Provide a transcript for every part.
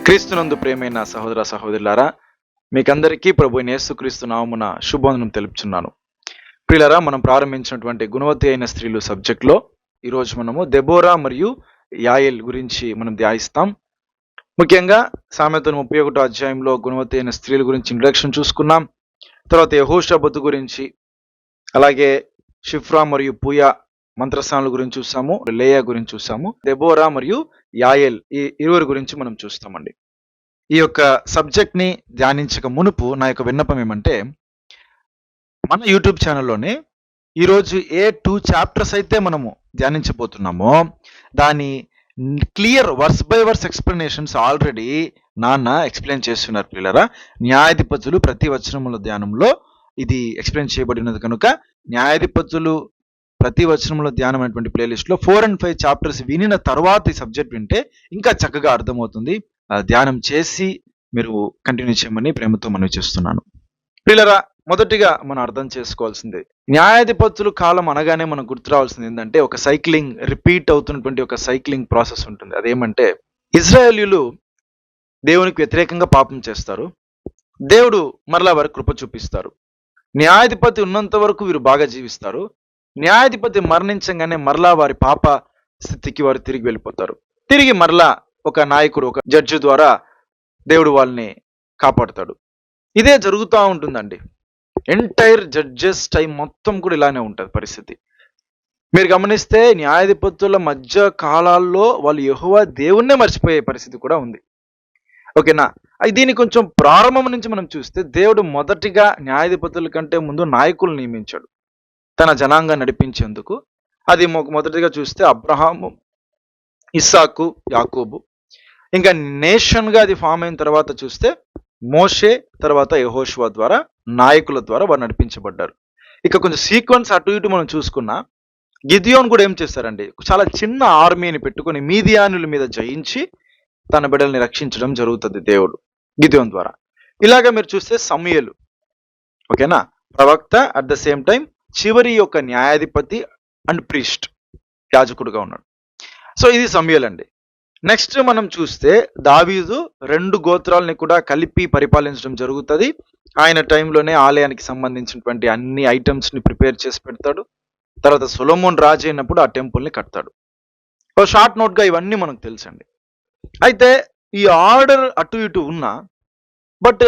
క్రీస్తునందు ప్రియమైన సహోదర సహోదరులారా, మీకందరికీ ప్రభు అయిన యేసుక్రీస్తు నామమున శుభవందనం తెలుపుచున్నాను. ప్రియులారా, మనం ప్రారంభించినటువంటి గుణవతి అయిన స్త్రీలు సబ్జెక్ట్లో ఈరోజు మనము దెబోరా మరియు యాయేల్ గురించి మనం ధ్యానిస్తాం. ముఖ్యంగా సామెతలు 31 అధ్యాయంలో గుణవతి అయిన స్త్రీల గురించి ఇంట్రడక్షన్ చూసుకున్నాం. తర్వాత యెహోషాబతు గురించి, అలాగే షిఫ్రా మరియు పూయా మంత్రస్థానాల గురించి చూసాము, లేయా గురించి చూసాము, దెబోరా మరియు యాయేల్ ఈ ఇరువురి గురించి మనం చూస్తామండి. ఈ యొక్క సబ్జెక్ట్ ని ధ్యానించక మునుపు నా యొక్క విన్నపం ఏమంటే, మన యూట్యూబ్ ఛానల్లోనే ఈరోజు ఏ 2 చాప్టర్స్ అయితే మనము ధ్యానించబోతున్నామో దాని clear verse by verse explanations already నాన్న ఎక్స్ప్లెయిన్ చేస్తున్నారు. పిల్లరా, న్యాయాధిపతులు ప్రతి వచనముల ధ్యానంలో ఇది ఎక్స్ప్లెయిన్ చేయబడినది కనుక న్యాయాధిపతులు ప్రతి వచనముల ధ్యానం అనేటువంటి ప్లేలిస్ట్ లో 4 and 5 చాప్టర్స్ వినిన తర్వాత ఈ సబ్జెక్ట్ వింటే ఇంకా చక్కగా అర్థమవుతుంది. ధ్యానం చేసి మీరు కంటిన్యూ చేయమని ప్రేమతో మనవి చేస్తున్నాను. పిల్లరా, మొదటిగా మనం అర్థం చేసుకోవాల్సింది, న్యాయాధిపతులు కాలం అనగానే మనం గుర్తు రావాల్సింది ఏంటంటే, ఒక సైక్లింగ్ రిపీట్ అవుతున్నటువంటి ఒక సైక్లింగ్ ప్రాసెస్ ఉంటుంది. అదేమంటే, ఇజ్రాయేలీయులు దేవునికి వ్యతిరేకంగా పాపం చేస్తారు, దేవుడు మరలా వారికి కృప చూపిస్తారు. న్యాయాధిపతి ఉన్నంత వరకు వీరు బాగా జీవిస్తారు, న్యాయాధిపతి మరణించగానే మరలా వారి పాప స్థితికి వారు తిరిగి వెళ్ళిపోతారు. తిరిగి మరలా ఒక నాయకుడు, ఒక జడ్జి ద్వారా దేవుడు వాళ్ళని కాపాడుతాడు. ఇదే జరుగుతూ ఉంటుందండి. ఎంటైర్ జడ్జెస్ టైం మొత్తం కూడా ఇలానే ఉంటుంది పరిస్థితి. మీరు గమనిస్తే న్యాయాధిపతుల మధ్య కాలాల్లో వాళ్ళు యెహోవా దేవుణ్ణే మర్చిపోయే పరిస్థితి కూడా ఉంది. ఓకేనా? దీన్ని కొంచెం ప్రారంభం నుంచి మనం చూస్తే, దేవుడు మొదటిగా న్యాయాధిపతుల కంటే ముందు నాయకులు నియమించాడు తన జనాంగాన్ని నడిపించేందుకు. అది మొదటిగా చూస్తే అబ్రహాము, ఇస్సాకు, యాకోబు. ఇంకా నేషన్ గా అది ఫామ్ అయిన తర్వాత చూస్తే మోషే, తర్వాత యెహోషువ ద్వారా, నాయకుల ద్వారా వారు నడిపించబడ్డారు. ఇక కొంచెం సీక్వెన్స్ అటు ఇటు మనం చూసుకున్నా, గిదియోన్ కూడా ఏం చేశారండి, చాలా చిన్న ఆర్మీని పెట్టుకొని మీదియానుల మీద జయించి తన బిడ్డల్ని రక్షించడం జరుగుతుంది దేవుడు గిదియోన్ ద్వారా. ఇలాగా మీరు చూస్తే సమూయేలు, ఓకేనా, ప్రవక్త, అట్ ద సేమ్ టైం చివరి యొక్క న్యాయాధిపతి అండ్ ప్రీస్ట్, యాజకుడుగా ఉన్నాడు. సో ఇది సమూయేలు అండి. నెక్స్ట్ మనం చూస్తే దావీదు 2 గోత్రాలని కూడా కలిపి పరిపాలించడం జరుగుతుంది. ఆయన టైంలోనే ఆలయానికి సంబంధించినటువంటి అన్ని ఐటమ్స్ ని ప్రిపేర్ చేసి పెడతాడు. తర్వాత సొలొమోన్ రాజు అయినప్పుడు ఆ టెంపుల్ ని కడతాడు. షార్ట్ నోట్ గా ఇవన్నీ మనకు తెలుసండి. అయితే ఈ ఆర్డర్ అటు ఇటు ఉన్నా, బట్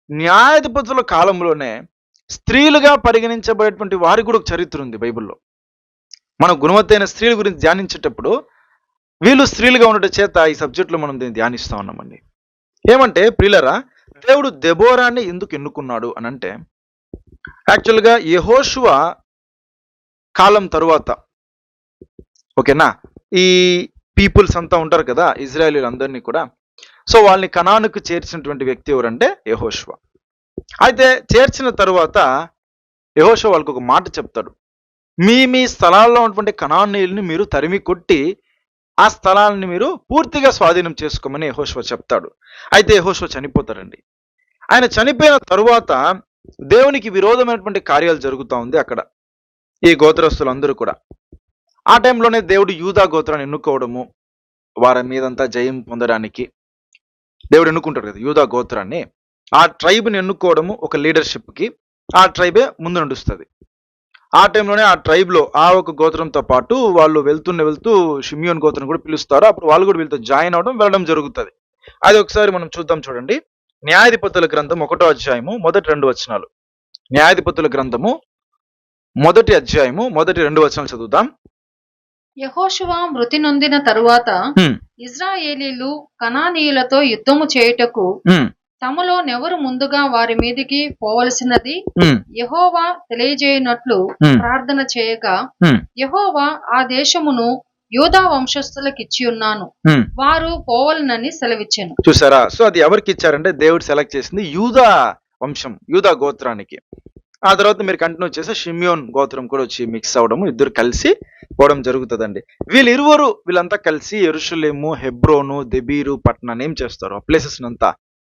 న్యాయాధిపతుల కాలంలోనే స్త్రీలుగా పరిగణించబడేటువంటి వారికి కూడా ఒక చరిత్ర ఉంది బైబిల్లో. మనం గుణవత్తైన స్త్రీల గురించి ధ్యానించేటప్పుడు వీళ్ళు స్త్రీలుగా ఉండటం చేత ఈ సబ్జెక్టులో మనం దీన్ని ధ్యానిస్తా ఉన్నామండి. ఏమంటే ప్రియులరా, దేవుడు దెబోరాని ఎందుకు ఎన్నుకున్నాడు అని అంటే, యాక్చువల్గా యెహోషువ కాలం తరువాత, ఓకేనా, ఈ పీపుల్స్ అంతా ఉంటారు కదా, ఇజ్రాయేలీలందరినీ కూడా, సో వాళ్ళని కనానుకు చేర్చినటువంటి వ్యక్తి ఎవరంటే యెహోషువ. అయితే చేర్చిన తరువాత యెహోషువ వాళ్ళకు ఒక మాట చెప్తాడు, మీ స్థలాల్లో ఉన్నటువంటి కనానీయుల్ని మీరు తరిమి కొట్టి ఆ స్థలాన్ని మీరు పూర్తిగా స్వాధీనం చేసుకోమని యెహోషువ చెప్తాడు. అయితే యెహోషువ చనిపోతారండి. ఆయన చనిపోయిన తరువాత దేవునికి విరోధమైనటువంటి కార్యాలు జరుగుతూ ఉంది అక్కడ, ఈ గోత్రస్తులందరూ కూడా. ఆ టైంలోనే దేవుడు యూదా గోత్రాన్ని ఎన్నుకోవడము, వారి మీదంతా జయం పొందడానికి దేవుడు ఎన్నుకుంటాడు కదా యూదా గోత్రాన్ని. ఆ ట్రైబ్ని ఎన్నుకోవడము ఒక లీడర్షిప్కి, ఆ ట్రైబే ముందు నడుస్తుంది. ఆ టైంలోనే ఆ ట్రైబ్లో ఆ ఒక గోత్రంతో పాటు వాళ్ళు వెళ్తూ షిమియోన్ గోత్రం కూడా పిలుస్తారు. అప్పుడు వాళ్ళు కూడా వీళ్ళతో జాయిన్ అవడం, వెళ్ళడం జరుగుతుంది. అది ఒకసారి మనం చూద్దాం. చూడండి, న్యాయాధిపతుల గ్రంథం 1వ అధ్యాయము మొదటి 2 వచనాలు. న్యాయాధిపతుల గ్రంథము 1వ అధ్యాయము మొదటి 2 వచనాలు చదువుదాం. యెహోషువ మృతి నొందిన తరువాత ఇశ్రాయేలీయులు కనానీయులతో యుద్ధము చేయుటకు తమలో నెవరు ముందుగా వారి మీదికి పోవలసినది యెహోవా తెలియజేయనట్లు ప్రార్థన చేయగా, యెహోవా ఆ దేశమును యూదా వంశస్థులకు ఇచ్చి ఉన్నాను, వారు పోవలనని సెలవిచ్చాను. చూసారా? సో అది ఎవరికి ఇచ్చారంటే దేవుడు సెలెక్ట్ చేసింది యూదా వంశం, యూదా గోత్రానికి. ఆ తర్వాత మీరు కంటిన్యూ చేస్తే షిమియోన్ గోత్రం కూడా వచ్చి మిక్స్ అవడము, ఇద్దరు కలిసి పోవడం జరుగుతుందండి. వీళ్ళంతా కలిసి యెరూషలేము, హెబ్రోను, దెబీరు పట్టణాన్ని ఏం చేస్తారు, ఆ ప్లేసెస్ అంతా,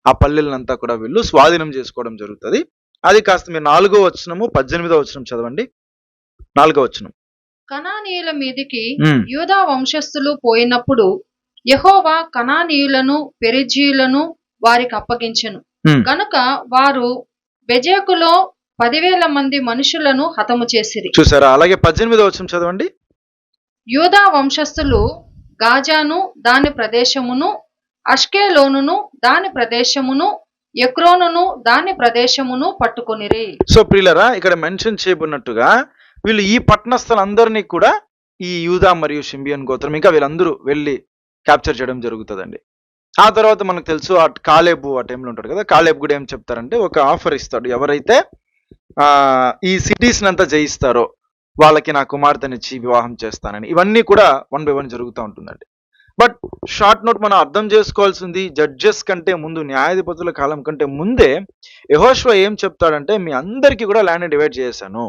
ఆ పల్లెలనంతా కూడా వీళ్ళు స్వాధీనం చేసుకోవడం జరుగుతుంది. అది కాస్త మీరు 4వ వచనము 18వ వచనం చదవండి. 4వ వచనం. కనానీయుల మీదికి యూదా వంశస్థులు పోయినప్పుడు యెహోవా కనానీయులను పెరిజ్జీయులను వారికి అప్పగించెను. ఉమ్, గనుక వారు బెజెకులో 10,000 మంది మనుషులను హతము చేసిరి. చూసారా? అలాగే 18వ వచనం చదవండి. యూదా వంశస్థులు గాజాను దాని ప్రదేశమును, అష్కెలోనును దాని ప్రదేశమును, ఎక్రోనును దాని ప్రదేశమును పట్టుకొనిరి. సో ప్రియులరా, ఇక్కడ మెన్షన్ చేయబడినట్టుగా వీళ్ళు ఈ పట్టణస్థలందరినీ కూడా ఈ యూదా మరియు షిమియోన్ గోత్రం ఇంకా వీళ్ళందరూ వెళ్ళి క్యాప్చర్ చేయడం జరుగుతుందండి. ఆ తర్వాత మనకు తెలుసు ఆ కాలేబు ఆ టైంలో ఉంటాడు కదా, కాలేబు కూడా ఏం చెప్తారంటే ఒక ఆఫర్ ఇస్తాడు. ఎవరైతే ఈ సిటీస్ని అంతా జయిస్తారో వాళ్ళకి నా కుమార్తెనిచ్చి వివాహం చేస్తానని. ఇవన్నీ కూడా 1 by 1 జరుగుతూ ఉంటుందండి. బట్ షార్ట్ నోట్ మనం అర్థం చేసుకోవాల్సింది, జడ్జెస్ కంటే ముందు, న్యాయాధిపతుల కాలం కంటే ముందే యెహోషువ ఏం చెప్తాడంటే, మీ అందరికీ కూడా ల్యాండ్ డివైడ్ చేశాను,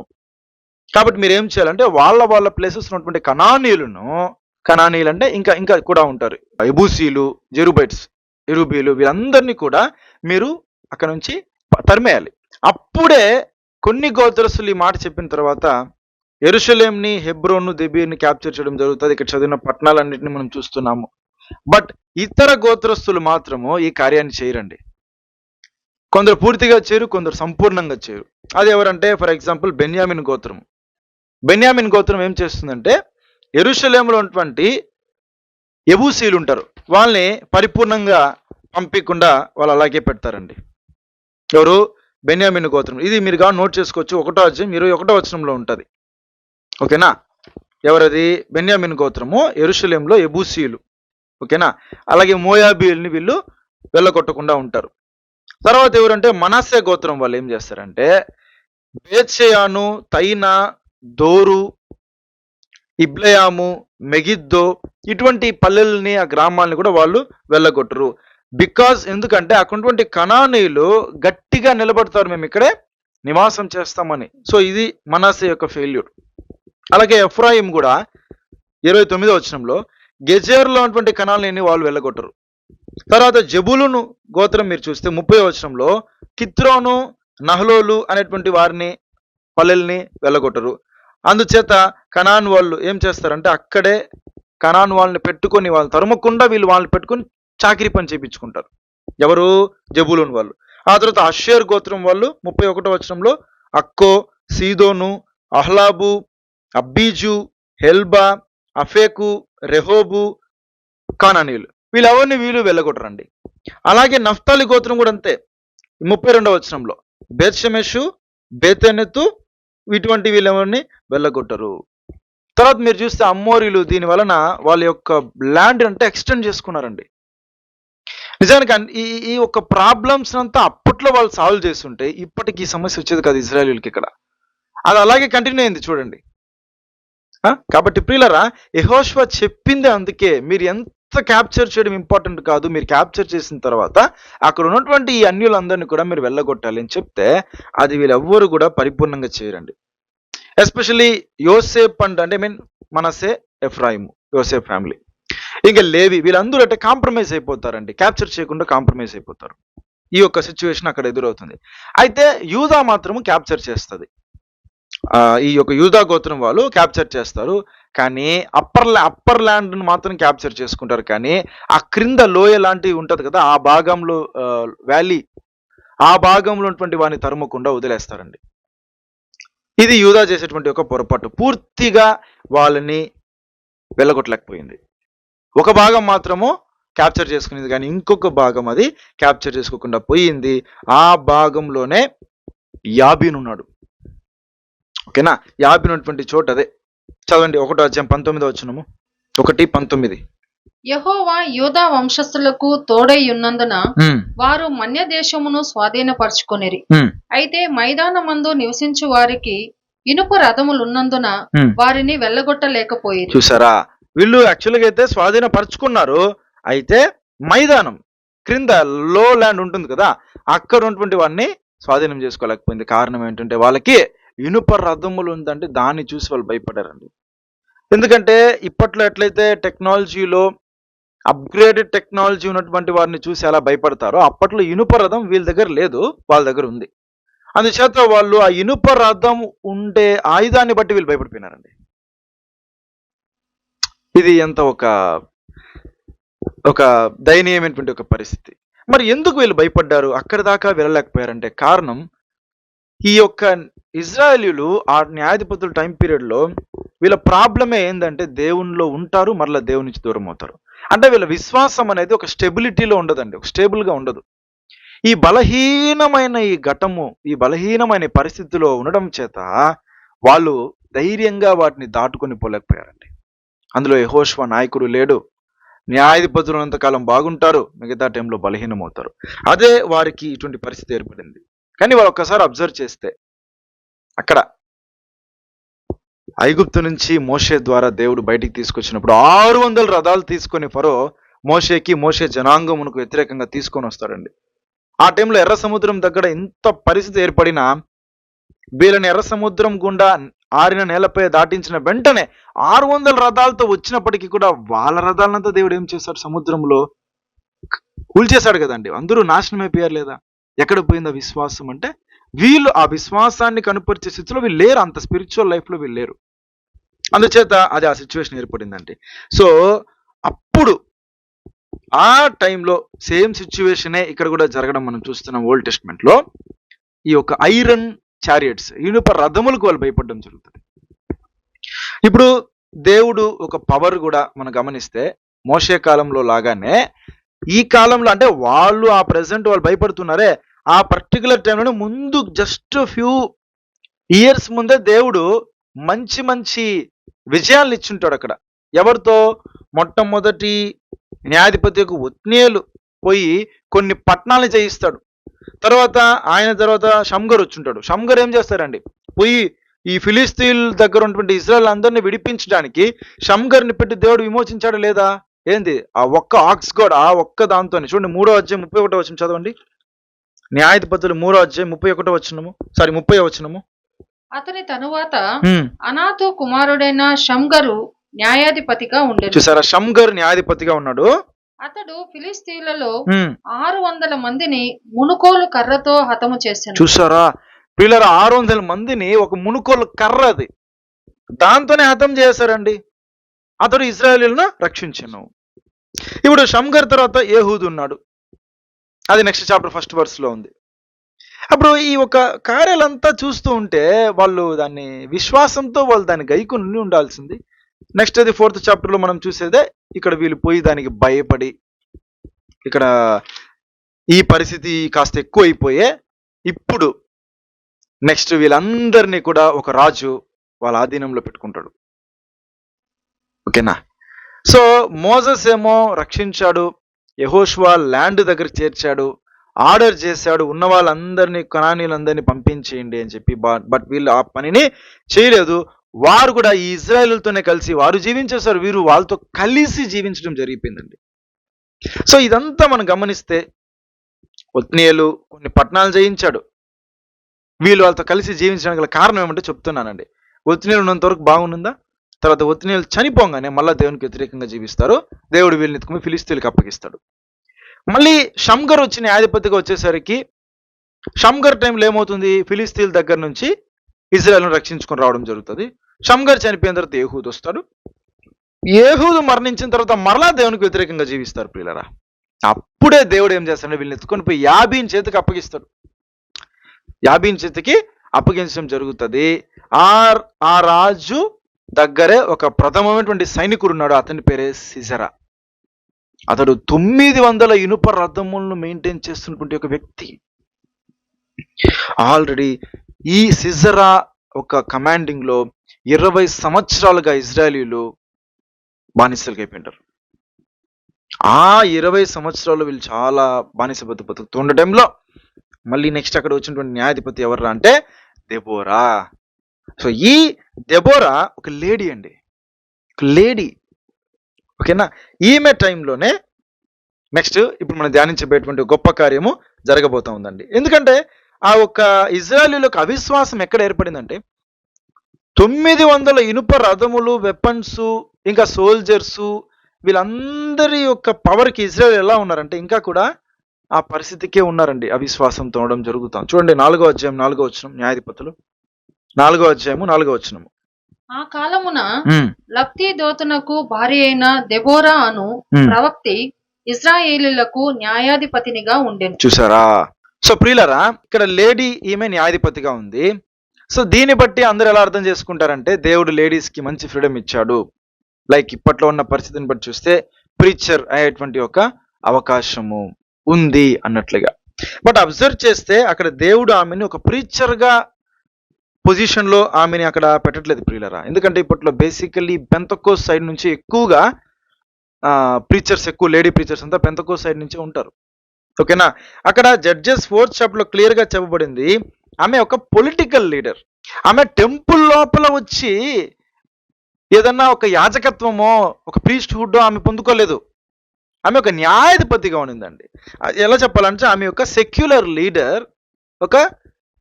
కాబట్టి మీరు ఏం చేయాలంటే వాళ్ళ ప్లేసెస్ ఉన్నటువంటి కనానీయులు అంటే ఇంకా ఇంకా కూడా ఉంటారు, ఎబూసీలు, జెరుబైట్స్, ఎరుబీలు, వీరందరినీ కూడా మీరు అక్కడ నుంచి తరిమేయాలి. అప్పుడే కొన్ని గోత్రస్తులు ఈ మాట చెప్పిన తర్వాత యెరూషలేంని, హెబ్రోను, దెబీర్ని క్యాప్చర్ చేయడం జరుగుతుంది. ఇక్కడ చదివిన పట్టణాలన్నింటినీ మనం చూస్తున్నాము. బట్ ఇతర గోత్రస్తులు మాత్రము ఈ కార్యాన్ని చేయరండి. కొందరు పూర్తిగా చేయరు, కొందరు సంపూర్ణంగా చేయరు. అది ఎవరంటే ఫర్ ఎగ్జాంపుల్ బెన్యామిన్ గోత్రం. బెన్యామిన్ గోత్రం ఏం చేస్తుందంటే, యెరూషలేములో ఉన్నటువంటి యెబూసీలు ఉంటారు, వాళ్ళని పరిపూర్ణంగా పంపించకుండా వాళ్ళు అలాగే పెడతారండి. ఎవరు? బెన్యామిన్ గోత్రం. ఇది మీరు కానీ నోట్ చేసుకోవచ్చు. 1వ అధ్యాయం 21వ వచనంలో ఉంటుంది. ఓకేనా? ఎవరది? బెన్యామిన్ గోత్రము, యెరూషలేంలో యెబూసీయులు. ఓకేనా? అలాగే మోయాబీయుల్ని వీళ్ళు వెళ్ళగొట్టకుండా ఉంటారు. తర్వాత ఎవరంటే మనస్సే గోత్రం వాళ్ళు ఏం చేస్తారంటే, బేత్షెయాను, తైనా, దోరు, ఇబ్లయాము, మెగిద్దో ఇటువంటి పల్లెల్ని, ఆ గ్రామాలని కూడా వాళ్ళు వెళ్ళగొట్టరు. బికాజ్ ఎందుకంటే అక్కడున్నటువంటి కనానీయులు గట్టిగా నిలబడతారు, మేము ఇక్కడే నివాసం చేస్తామని. సో ఇది మనస్సే యొక్క ఫెయిల్యూర్. అలాగే ఎఫ్రాయిం కూడా 29వ వచనంలో గెజేర్లో ఉన్నటువంటి కనాలని వాళ్ళు వెళ్ళగొట్టరు. తర్వాత జబులును గోత్రం మీరు చూస్తే 30వ వచనంలో కిత్రోను, నహలోలు అనేటువంటి వారిని, పల్లెల్ని వెళ్ళగొట్టరు. అందుచేత కనాన్ వాళ్ళు ఏం చేస్తారంటే అక్కడే కనాన్ వాళ్ళని పెట్టుకొని, వాళ్ళు తరుమకుండా వీళ్ళు వాళ్ళని పెట్టుకొని చాకిరీ పని చేయించుకుంటారు. ఎవరు? జబులూన్ వాళ్ళు. ఆ తర్వాత అషేర్ గోత్రం వాళ్ళు 31వ వచనంలో అక్కో, సీదోను, అహ్లాబు, అబ్బీజు, హెల్బా, అఫేకు, రెహోబు, కానానీయులు, వీళ్ళెవరిని వీళ్ళు వెళ్ళగొట్టరండి. అలాగే నఫ్తాలి గోత్రం కూడా అంతే. 32వ వచనంలో బేత్షెమెషు, బేతెనెతు ఇటువంటి వీళ్ళెవరిని వెళ్ళగొట్టరు. తర్వాత మీరు చూస్తే అమ్మోరీలు దీని వలన వాళ్ళ యొక్క ల్యాండ్ అంటే ఎక్స్టెండ్ చేసుకున్నారండి. నిజానికి ఈ యొక్క ప్రాబ్లమ్స్ అంతా అప్పట్లో వాళ్ళు సాల్వ్ చేస్తుంటే ఇప్పటికి ఈ సమస్య వచ్చేది కాదు ఇజ్రాయేలీలకి. ఇక్కడ అది అలాగే కంటిన్యూ అయింది చూడండి. కాబట్టి ప్రియులరా, యెహోషువ చెప్పింది అందుకే, మీరు ఎంత క్యాప్చర్ చేయడం ఇంపార్టెంట్ కాదు, మీరు క్యాప్చర్ చేసిన తర్వాత అక్కడ ఉన్నటువంటి ఈ అన్యులందరినీ కూడా మీరు వెళ్ళగొట్టాలి అని చెప్తే అది వీళ్ళెవ్వరు కూడా పరిపూర్ణంగా చేయరండి. ఎస్పెషల్లీ యోసేప్ అంటే మనసే, ఎఫ్రాయిము, యోసేప్ ఫ్యామిలీ, ఇంకా లేవి, వీళ్ళందరూ అంటే కాంప్రమైజ్ అయిపోతారండి. క్యాప్చర్ చేయకుండా కాంప్రమైజ్ అయిపోతారు. ఈ యొక్క సిచ్యువేషన్ అక్కడ ఎదురవుతుంది. అయితే యూదా మాత్రము క్యాప్చర్ చేస్తుంది. ఈ యొక్క యూదా గోత్రం వాళ్ళు క్యాప్చర్ చేస్తారు, కానీ అప్పర్ ల్యాండ్ మాత్రం క్యాప్చర్ చేసుకుంటారు. కానీ ఆ క్రింద లోయ లాంటివి ఉంటది కదా, ఆ భాగంలో వ్యాలీ, ఆ భాగంలో ఉన్నటువంటి వారిని తరుమకుండా వదిలేస్తారండి. ఇది యూదా చేసేటువంటి ఒక పొరపాటు. పూర్తిగా వాళ్ళని వెళ్ళగొట్టలేకపోయింది. ఒక భాగం మాత్రము క్యాప్చర్ చేసుకునేది, కానీ ఇంకొక భాగం అది క్యాప్చర్ చేసుకోకుండా పోయింది. ఆ భాగంలోనే యాబీన్ ఉన్నాడు. ఓకేనా? యాబీన్ ఉన్నటువంటి చోటు అదే. చదవండి 1వ అధ్యాయం 19వ వచనము, 1:19. యెహోవా యూదా వంశస్థులకు తోడై ఉన్నందున వారు మన్య దేశమును స్వాధీనపరచుకొనిరి. అయితే మైదానమందు నివసించు వారికి ఇనుప రథములున్నందున వారిని వెళ్ళగొట్టలేకపోయి. చూసారా? వీళ్ళు యాక్చువల్గా అయితే స్వాధీనపరచుకున్నారు, అయితే మైదానం క్రింద లో ల్యాండ్ ఉంటుంది కదా, అక్కడ ఉన్నటువంటి వారిని స్వాధీనం చేసుకోలేకపోయింది. కారణం ఏంటంటే వాళ్ళకి ఇనుప రథములు ఉందంటే దాన్ని చూసి వాళ్ళు భయపడారండి. ఎందుకంటే ఇప్పట్లో ఎట్లయితే టెక్నాలజీలో అప్గ్రేడెడ్ టెక్నాలజీ ఉన్నటువంటి వారిని చూసి ఎలా భయపడతారో, అప్పట్లో ఇనుప రథం వీళ్ళ దగ్గర లేదు, వాళ్ళ దగ్గర ఉంది. అందుచేత వాళ్ళు ఆ ఇనుప రథం ఉండే ఆయుధాన్ని బట్టి వీళ్ళు భయపడిపోయినారండి. ఇది ఎంత ఒక ఒక దయనీయమైనటువంటి ఒక పరిస్థితి. మరి ఎందుకు వీళ్ళు భయపడ్డారు, అక్కడి దాకా వెళ్ళలేకపోయారంటే కారణం, ఈ యొక్క ఇజ్రాయేలీయులు ఆ న్యాయాధిపతుల టైం పీరియడ్ లో వీళ్ళ ప్రాబ్లమే ఏంటంటే దేవునిలో ఉంటారు, మరలా దేవుని నుంచి దూరం అవుతారు. అంటే వీళ్ళ విశ్వాసం అనేది ఒక స్టెబిలిటీలో ఉండదండి, ఒక స్టేబుల్ గా ఉండదు. ఈ బలహీనమైన ఈ ఘటము, ఈ బలహీనమైన పరిస్థితిలో ఉండడం చేత వాళ్ళు ధైర్యంగా వాటిని దాటుకొని పోలేకపోయారండి. అందులో యెహోషువ నాయకుడు లేడు. న్యాయాధిపతులు ఉన్నంతకాలం బాగుంటారు, మిగతా టైంలో బలహీనమవుతారు. అదే వారికి ఇటువంటి పరిస్థితి ఏర్పడింది. కానీ వాళ్ళు ఒక్కసారి అబ్జర్వ్ చేస్తే, అక్కడ ఐగుప్తు నుంచి మోషే ద్వారా దేవుడు బయటికి తీసుకొచ్చినప్పుడు 600 రథాలు తీసుకొని ఫరో మోషే జనాంగమునకు వ్యతిరేకంగా తీసుకొని వస్తాడండి. ఆ టైంలో ఎర్ర సముద్రం దగ్గర ఇంత పరిస్థితి ఏర్పడినా వీళ్ళని ఎర్ర సముద్రం గుండా ఆరిన నేలపై దాటించిన వెంటనే 600 రథాలతో వచ్చినప్పటికీ కూడా వాళ్ళ రథాలనంతా దేవుడు ఏం చేశాడు, సముద్రంలో కూల్చేశాడు కదండి. అందరూ నాశనం అయిపోయారు లేదా? ఎక్కడ పోయింది ఆ విశ్వాసం అంటే, వీళ్ళు ఆ విశ్వాసాన్ని కనుపరిచే స్థితిలో వీళ్ళు లేరు, అంత స్పిరిచువల్ లైఫ్ లో వీళ్ళు లేరు. అందుచేత అది ఆ సిచ్యువేషన్ ఏర్పడిందండి. సో అప్పుడు ఆ టైంలో సేమ్ సిచ్యువేషనే ఇక్కడ కూడా జరగడం మనం చూస్తున్నాం. ఓల్డ్ టెస్ట్మెంట్ లో ఈ యొక్క ఐరన్ చారియట్స్, ఇనుప రథములకు వాళ్ళు భయపడడం జరుగుతుంది. ఇప్పుడు దేవుడు ఒక పవర్ కూడా మనం గమనిస్తే, మోషే కాలంలో లాగానే ఈ కాలంలో, అంటే వాళ్ళు ఆ ప్రెసెంట్ వాళ్ళు భయపడుతున్నారే, ఆ పర్టికులర్ టైంలో ముందు జస్ట్ ఫ్యూ ఇయర్స్ ముందే దేవుడు మంచి మంచి విజయాలను ఇచ్చుంటాడు అక్కడ. ఎవరితో? మొట్టమొదటి న్యాయాధిపతి యొక్క ఒత్నీయులు పోయి కొన్ని పట్టణాలను జయిస్తాడు. తర్వాత షమ్గర్ వచ్చుంటాడు. షమ్గర్ ఏం చేస్తారండి, పోయి ఈ ఫిలిస్తీన్ల దగ్గర ఉన్నటువంటి ఇజ్రాయెల్ అందరినీ విడిపించడానికి షమ్గర్ని పెట్టి దేవుడు విమోచించాడు లేదా? ఏంది ఆ ఒక్క ఆక్స్ గోడ్, ఆ ఒక్క దాంతోనే. చూడండి 3వ అధ్యాయం 31వ వచనం చదవండి. న్యాయాధిపతులు 3వ అధ్యాయం 31వ వచనము, 30వ వచనము. అతని తరువాత అనాతు కుమారుడైన షమ్గరు న్యాయాధిపతిగా ఉండేది. చూసారా, షమ్గర్ న్యాయాధిపతిగా ఉన్నాడు. అతడు ఫిలిస్తీన్లలో 600 మందిని మునుకోలు కర్రతో హతము చేశాడు. చూసారా పిల్లల, 600 మందిని ఒక మునుకోలు కర్ర, అది దాంతోనే హతం చేశారండి. అతడు ఇజ్రాయేలీయులను రక్షించను. ఇప్పుడు షమ్గర్ తర్వాత ఏహూదు ఉన్నాడు. అది నెక్స్ట్ చాప్టర్ 1st verse లో ఉంది. అప్పుడు ఈ ఒక కార్యాలంతా చూస్తూ ఉంటే వాళ్ళు దాన్ని విశ్వాసంతో వాళ్ళు దాన్ని గైకొని ఉండాల్సింది. నెక్స్ట్ అది 4th chapter లో మనం చూసేదే, ఇక్కడ వీళ్ళు పోయి దానికి భయపడి, ఇక్కడ ఈ పరిస్థితి కాస్త ఎక్కువ అయిపోయే ఇప్పుడు నెక్స్ట్ వీళ్ళందరినీ కూడా ఒక రాజు వాళ్ళ ఆధీనంలో పెట్టుకుంటాడు. ఓకేనా? సో మోసెస్ ఏమో రక్షించాడు, యెహోషువ ల్యాండ్ దగ్గర చేర్చాడు, ఆర్డర్ చేశాడు ఉన్న వాళ్ళందరినీ, కనానీయులందరినీ పంపించేయండి అని చెప్పి. బట్ వీళ్ళు ఆ పనిని చేయలేదు. వారు కూడా ఈ ఇజ్రాయేలుతోనే కలిసి వారు జీవించేశారు, వీరు వాళ్ళతో కలిసి జీవించడం జరిగిపోయిందండి. సో ఇదంతా మనం గమనిస్తే, ఒత్నీయులు కొన్ని పట్టణాలు జయించాడు, వీళ్ళు వాళ్ళతో కలిసి జీవించడానికి గల కారణం ఏమంటే చెప్తున్నానండి. ఒత్నీయులు ఉన్నంత వరకు బాగుందా, తర్వాత ఒత్నీయులు చనిపోగానే మళ్ళీ దేవునికి వ్యతిరేకంగా జీవిస్తారు. దేవుడు వీళ్ళని ఎత్తుకుని ఫిలిస్తీన్లకు అప్పగిస్తాడు. మళ్ళీ షమ్గర్ వచ్చి న్యాయాధిపతిగా వచ్చేసరికి, షమ్గర్ టైంలో ఏమవుతుంది, ఫిలిస్తీన్ల దగ్గర నుంచి ఇజ్రాయెల్ను రక్షించుకొని రావడం జరుగుతుంది. షమ్గర్ చనిపోయిన తర్వాత ఏహూదు వస్తాడు. ఏహూదు మరణించిన తర్వాత మరలా దేవునికి వ్యతిరేకంగా జీవిస్తారు ప్రియులరా. అప్పుడే దేవుడు ఏం చేస్తాడు, వీళ్ళని ఎత్తుకొని పోయి యాబీన్ చేతికి అప్పగిస్తాడు. యాబీన్ చేతికి అప్పగించడం జరుగుతుంది. ఆ రాజు దగ్గరే ఒక ప్రథమమైనటువంటి సైనికుడు ఉన్నాడు, అతని పేరే సిజరా. అతడు 900 ఇనుప రథములను మెయింటైన్ చేస్తున్నటువంటి ఒక వ్యక్తి. ఆల్రెడీ ఈ సిజరా ఒక కమాండింగ్ లో 20 సంవత్సరాలుగా ఇజ్రాయేలీలు బానిసలుగా అయిపోయింటారు. ఆ 20 సంవత్సరాలు వీళ్ళు చాలా బానిస బతుకుతుండే టైంలో మళ్ళీ నెక్స్ట్ అక్కడ వచ్చినటువంటి న్యాయాధిపతి ఎవర్రా అంటే దెబోరా. సో ఈ దెబోరా ఒక లేడీ అండి, ఒక లేడీ. ఓకేనా? ఈమె టైంలోనే నెక్స్ట్ ఇప్పుడు మనం ధ్యానించబోయేటువంటి గొప్ప కార్యము జరగబోతా ఉందండి. ఎందుకంటే ఆ ఒక్క ఇజ్రాయేలీలకు అవిశ్వాసం ఎక్కడ ఏర్పడిందంటే, 900 ఇనుప రథములు, వెపన్స్, ఇంకా సోల్జర్స్, వీళ్ళందరి యొక్క పవర్కి ఇజ్రాయేల్ ఎలా ఉన్నారంటే ఇంకా కూడా ఆ పరిస్థితికే ఉన్నారండి, అవిశ్వాసంతో ఉండడం జరుగుతాం. చూడండి 4వ అధ్యాయం 4వ వచనం, న్యాయాధిపతులు 4వ అధ్యాయము 4వ వచనము. ఆ కాలమున ఉమ్, లప్తి దోతునకు భార్య అయిన దెబోరా అను ఉమ్. ప్రవక్తి ఇజ్రాయేలీలకు న్యాయాధిపతినిగా ఉండెను. చూసారా? సో ప్రియులరా, ఇక్కడ లేడీ ఈమె న్యాయాధిపతిగా ఉంది. సో దీన్ని బట్టి అందరూ ఎలా అర్థం చేసుకుంటారంటే దేవుడు లేడీస్ కి మంచి ఫ్రీడమ్ ఇచ్చాడు. లైక్ ఇప్పట్లో ఉన్న పరిస్థితిని బట్టి చూస్తే ప్రీచర్ అయ్యేటువంటి ఒక అవకాశము ఉంది అన్నట్లుగా. బట్ అబ్జర్వ్ చేస్తే అక్కడ దేవుడు ఆమెని ఒక ప్రీచర్ గా పొజిషన్ లో ఆమెని అక్కడ పెట్టట్లేదు ప్రియులరా. ఎందుకంటే ఇప్పట్లో బేసికల్లీ పెంతకోస్ సైడ్ నుంచి ఎక్కువగా ప్రీచర్స్, ఎక్కువ లేడీ ప్రీచర్స్ అంతా పెంతకోస్ సైడ్ నుంచే ఉంటారు. ఓకేనా? అక్కడ జడ్జెస్ 4th చాప్టర్ క్లియర్ గా చెప్పబడింది, ఆమె ఒక పొలిటికల్ లీడర్. ఆమె టెంపుల్ లోపల వచ్చి ఏదన్నా ఒక యాజకత్వమో ఒక ప్రీస్ట్హుడ్ ఆమె పొందుకోలేదు. ఆమె ఒక న్యాయాధిపతిగా ఉన్నిందండి. ఎలా చెప్పాలంటే ఆమె ఒక సెక్యులర్ లీడర్, ఒక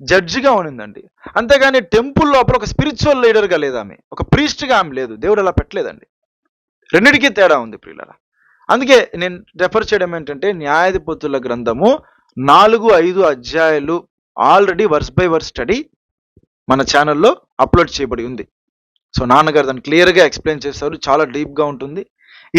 జడ్జిగా ఉన్నిందండి. అంతేగాని టెంపుల్ లోపల ఒక స్పిరిచువల్ లీడర్గా లేదు ఆమె, ఒక ప్రీస్ట్గా ఆమె లేదు. దేవుడు అలా పెట్టలేదండి. రెండిటికీ తేడా ఉంది ప్రియులారా. అందుకే నేను రెఫర్ చేయడం ఏంటంటే న్యాయాధిపతుల గ్రంథము 4-5 అధ్యాయాలు already verse by verse study మన ఛానల్లో అప్లోడ్ చేయబడి ఉంది. సో నాన్నగారు దాన్ని క్లియర్గా ఎక్స్ప్లెయిన్ చేస్తారు, చాలా డీప్గా ఉంటుంది.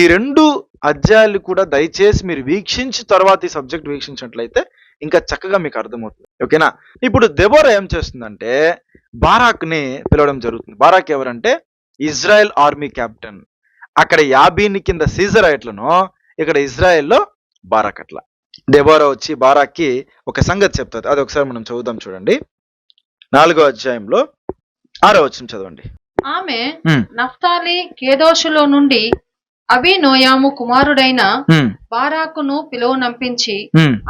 ఈ 2 అధ్యాయాలు కూడా దయచేసి మీరు వీక్షించి తర్వాత ఈ సబ్జెక్ట్ వీక్షించినట్లయితే ఇంకా చక్కగా మీకు అర్థమవుతుంది. ఓకేనా? ఇప్పుడు దెబోరా ఏం చేస్తుందంటే బారాక్ని పిలవడం జరుగుతుంది. బారాక్ ఎవరంటే ఇజ్రాయెల్ ఆర్మీ క్యాప్టెన్. అక్కడ యాబీని కింద సీజర్ ఎట్లనో ఇక్కడ ఇజ్రాయెల్లో బారాక్ అట్లా. దెబోరా వచ్చి బారాక్కి ఒక సంగతి చెప్తారు. అది ఒకసారి మనం చదువుదాం చూడండి. 4వ అధ్యాయంలో 6వ వచనం చదవండి. ఆమె నఫ్తాలి కేదోషులో నుండి అబీనోయాము కుమారుడైన బారాకును పిలువనంపించి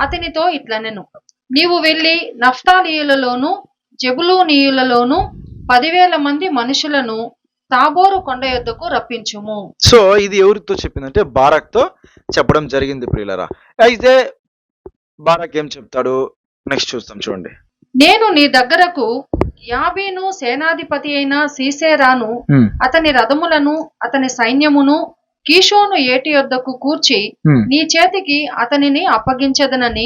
అతనితో ఇట్లనెను, నీవు వెళ్లి నఫ్తాలీయులలోను జెబులూనీయులలోను 10,000 మంది మనుషులను తాబోరు కొండ యొద్దకు రప్పించుము. సో ఇది ఎవరితో చెప్పిందంటే బారాక్ తో చెప్పడం జరిగింది ప్రియులరా. అయితే బారాక్ ఏం చెప్తాడు నెక్స్ట్ చూస్తాం చూడండి. నేను నీ దగ్గరకు యాబీను సేనాధిపతి అయిన సీసెరాను అతని రథములను అతని సైన్యమును కీషోను ఏటి యొద్దకు కూర్చి నీ చేతికి అతనిని అప్పగించదనని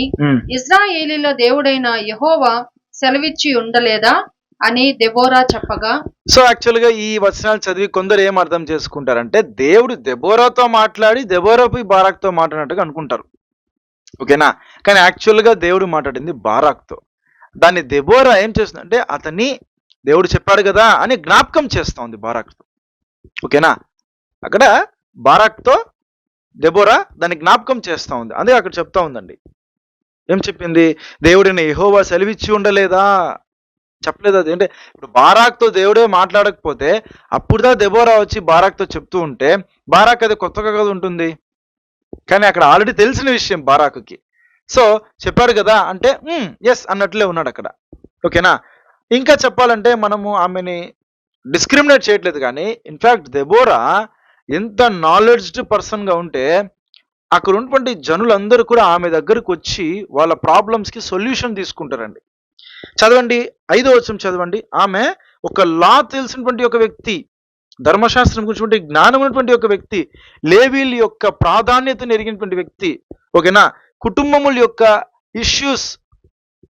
ఇజ్రాయేలీల దేవుడైన యెహోవా సెలవిచ్చి ఉండలేదా అని దెబోరా చెప్పగా. సో యాక్చువల్ గా ఈ వచనాలు చదివి కొందరు ఏం అర్థం చేసుకుంటారంటే దేవుడు దెబోరాతో మాట్లాడి దెబోరాపై బారాక్ తో మాట్లాడినట్టుగా అనుకుంటారు. ఓకేనా? కానీ యాక్చువల్ గా దేవుడు మాట్లాడింది బారాక్ తో. దాన్ని దెబోరా ఏం చేస్తుందంటే అతన్ని దేవుడు చెప్పాడు కదా అని జ్ఞాపకం చేస్తా ఉంది బారాక్ తో. ఓకేనా? అక్కడ బారాక్ తో దెబోరా దాన్ని జ్ఞాపకం చేస్తా ఉంది. అదే అక్కడ చెప్తా ఉందండి. ఏం చెప్పింది? దేవుడిని యెహోవా సెలవిచ్చి ఉండలేదా? చెప్పలేదు. అది అంటే ఇప్పుడు బారాక్తో దేవుడే మాట్లాడకపోతే అప్పుడుదా దెబోరా వచ్చి బారాక్తో చెప్తూ ఉంటే బారాక్ అది కొత్తగా కదా ఉంటుంది. కానీ అక్కడ ఆల్రెడీ తెలిసిన విషయం బారాకుకి. సో చెప్పాడు కదా అంటే ఎస్ అన్నట్లే ఉన్నాడు అక్కడ. ఓకేనా? ఇంకా చెప్పాలంటే మనము ఆమెని డిస్క్రిమినేట్ చేయట్లేదు, కానీ ఇన్ఫ్యాక్ట్ దెబోరా ఎంత నాలెడ్జ్డ్ పర్సన్గా ఉంటే అక్కడ ఉన్నటువంటి జనులందరూ కూడా ఆమె దగ్గరకు వచ్చి వాళ్ళ ప్రాబ్లమ్స్కి సొల్యూషన్ తీసుకుంటారండి. చదవండి 5వ వచనం చదవండి. ఆమె ఒక లా తెలిసినటువంటి ఒక వ్యక్తి, ధర్మశాస్త్రం గురించి జ్ఞానం ఉన్నటువంటి ఒక వ్యక్తి, లేవీల యొక్క ప్రాధాన్యతను ఎరిగినటువంటి వ్యక్తి. ఓకేనా? కుటుంబముల యొక్క ఇష్యూస్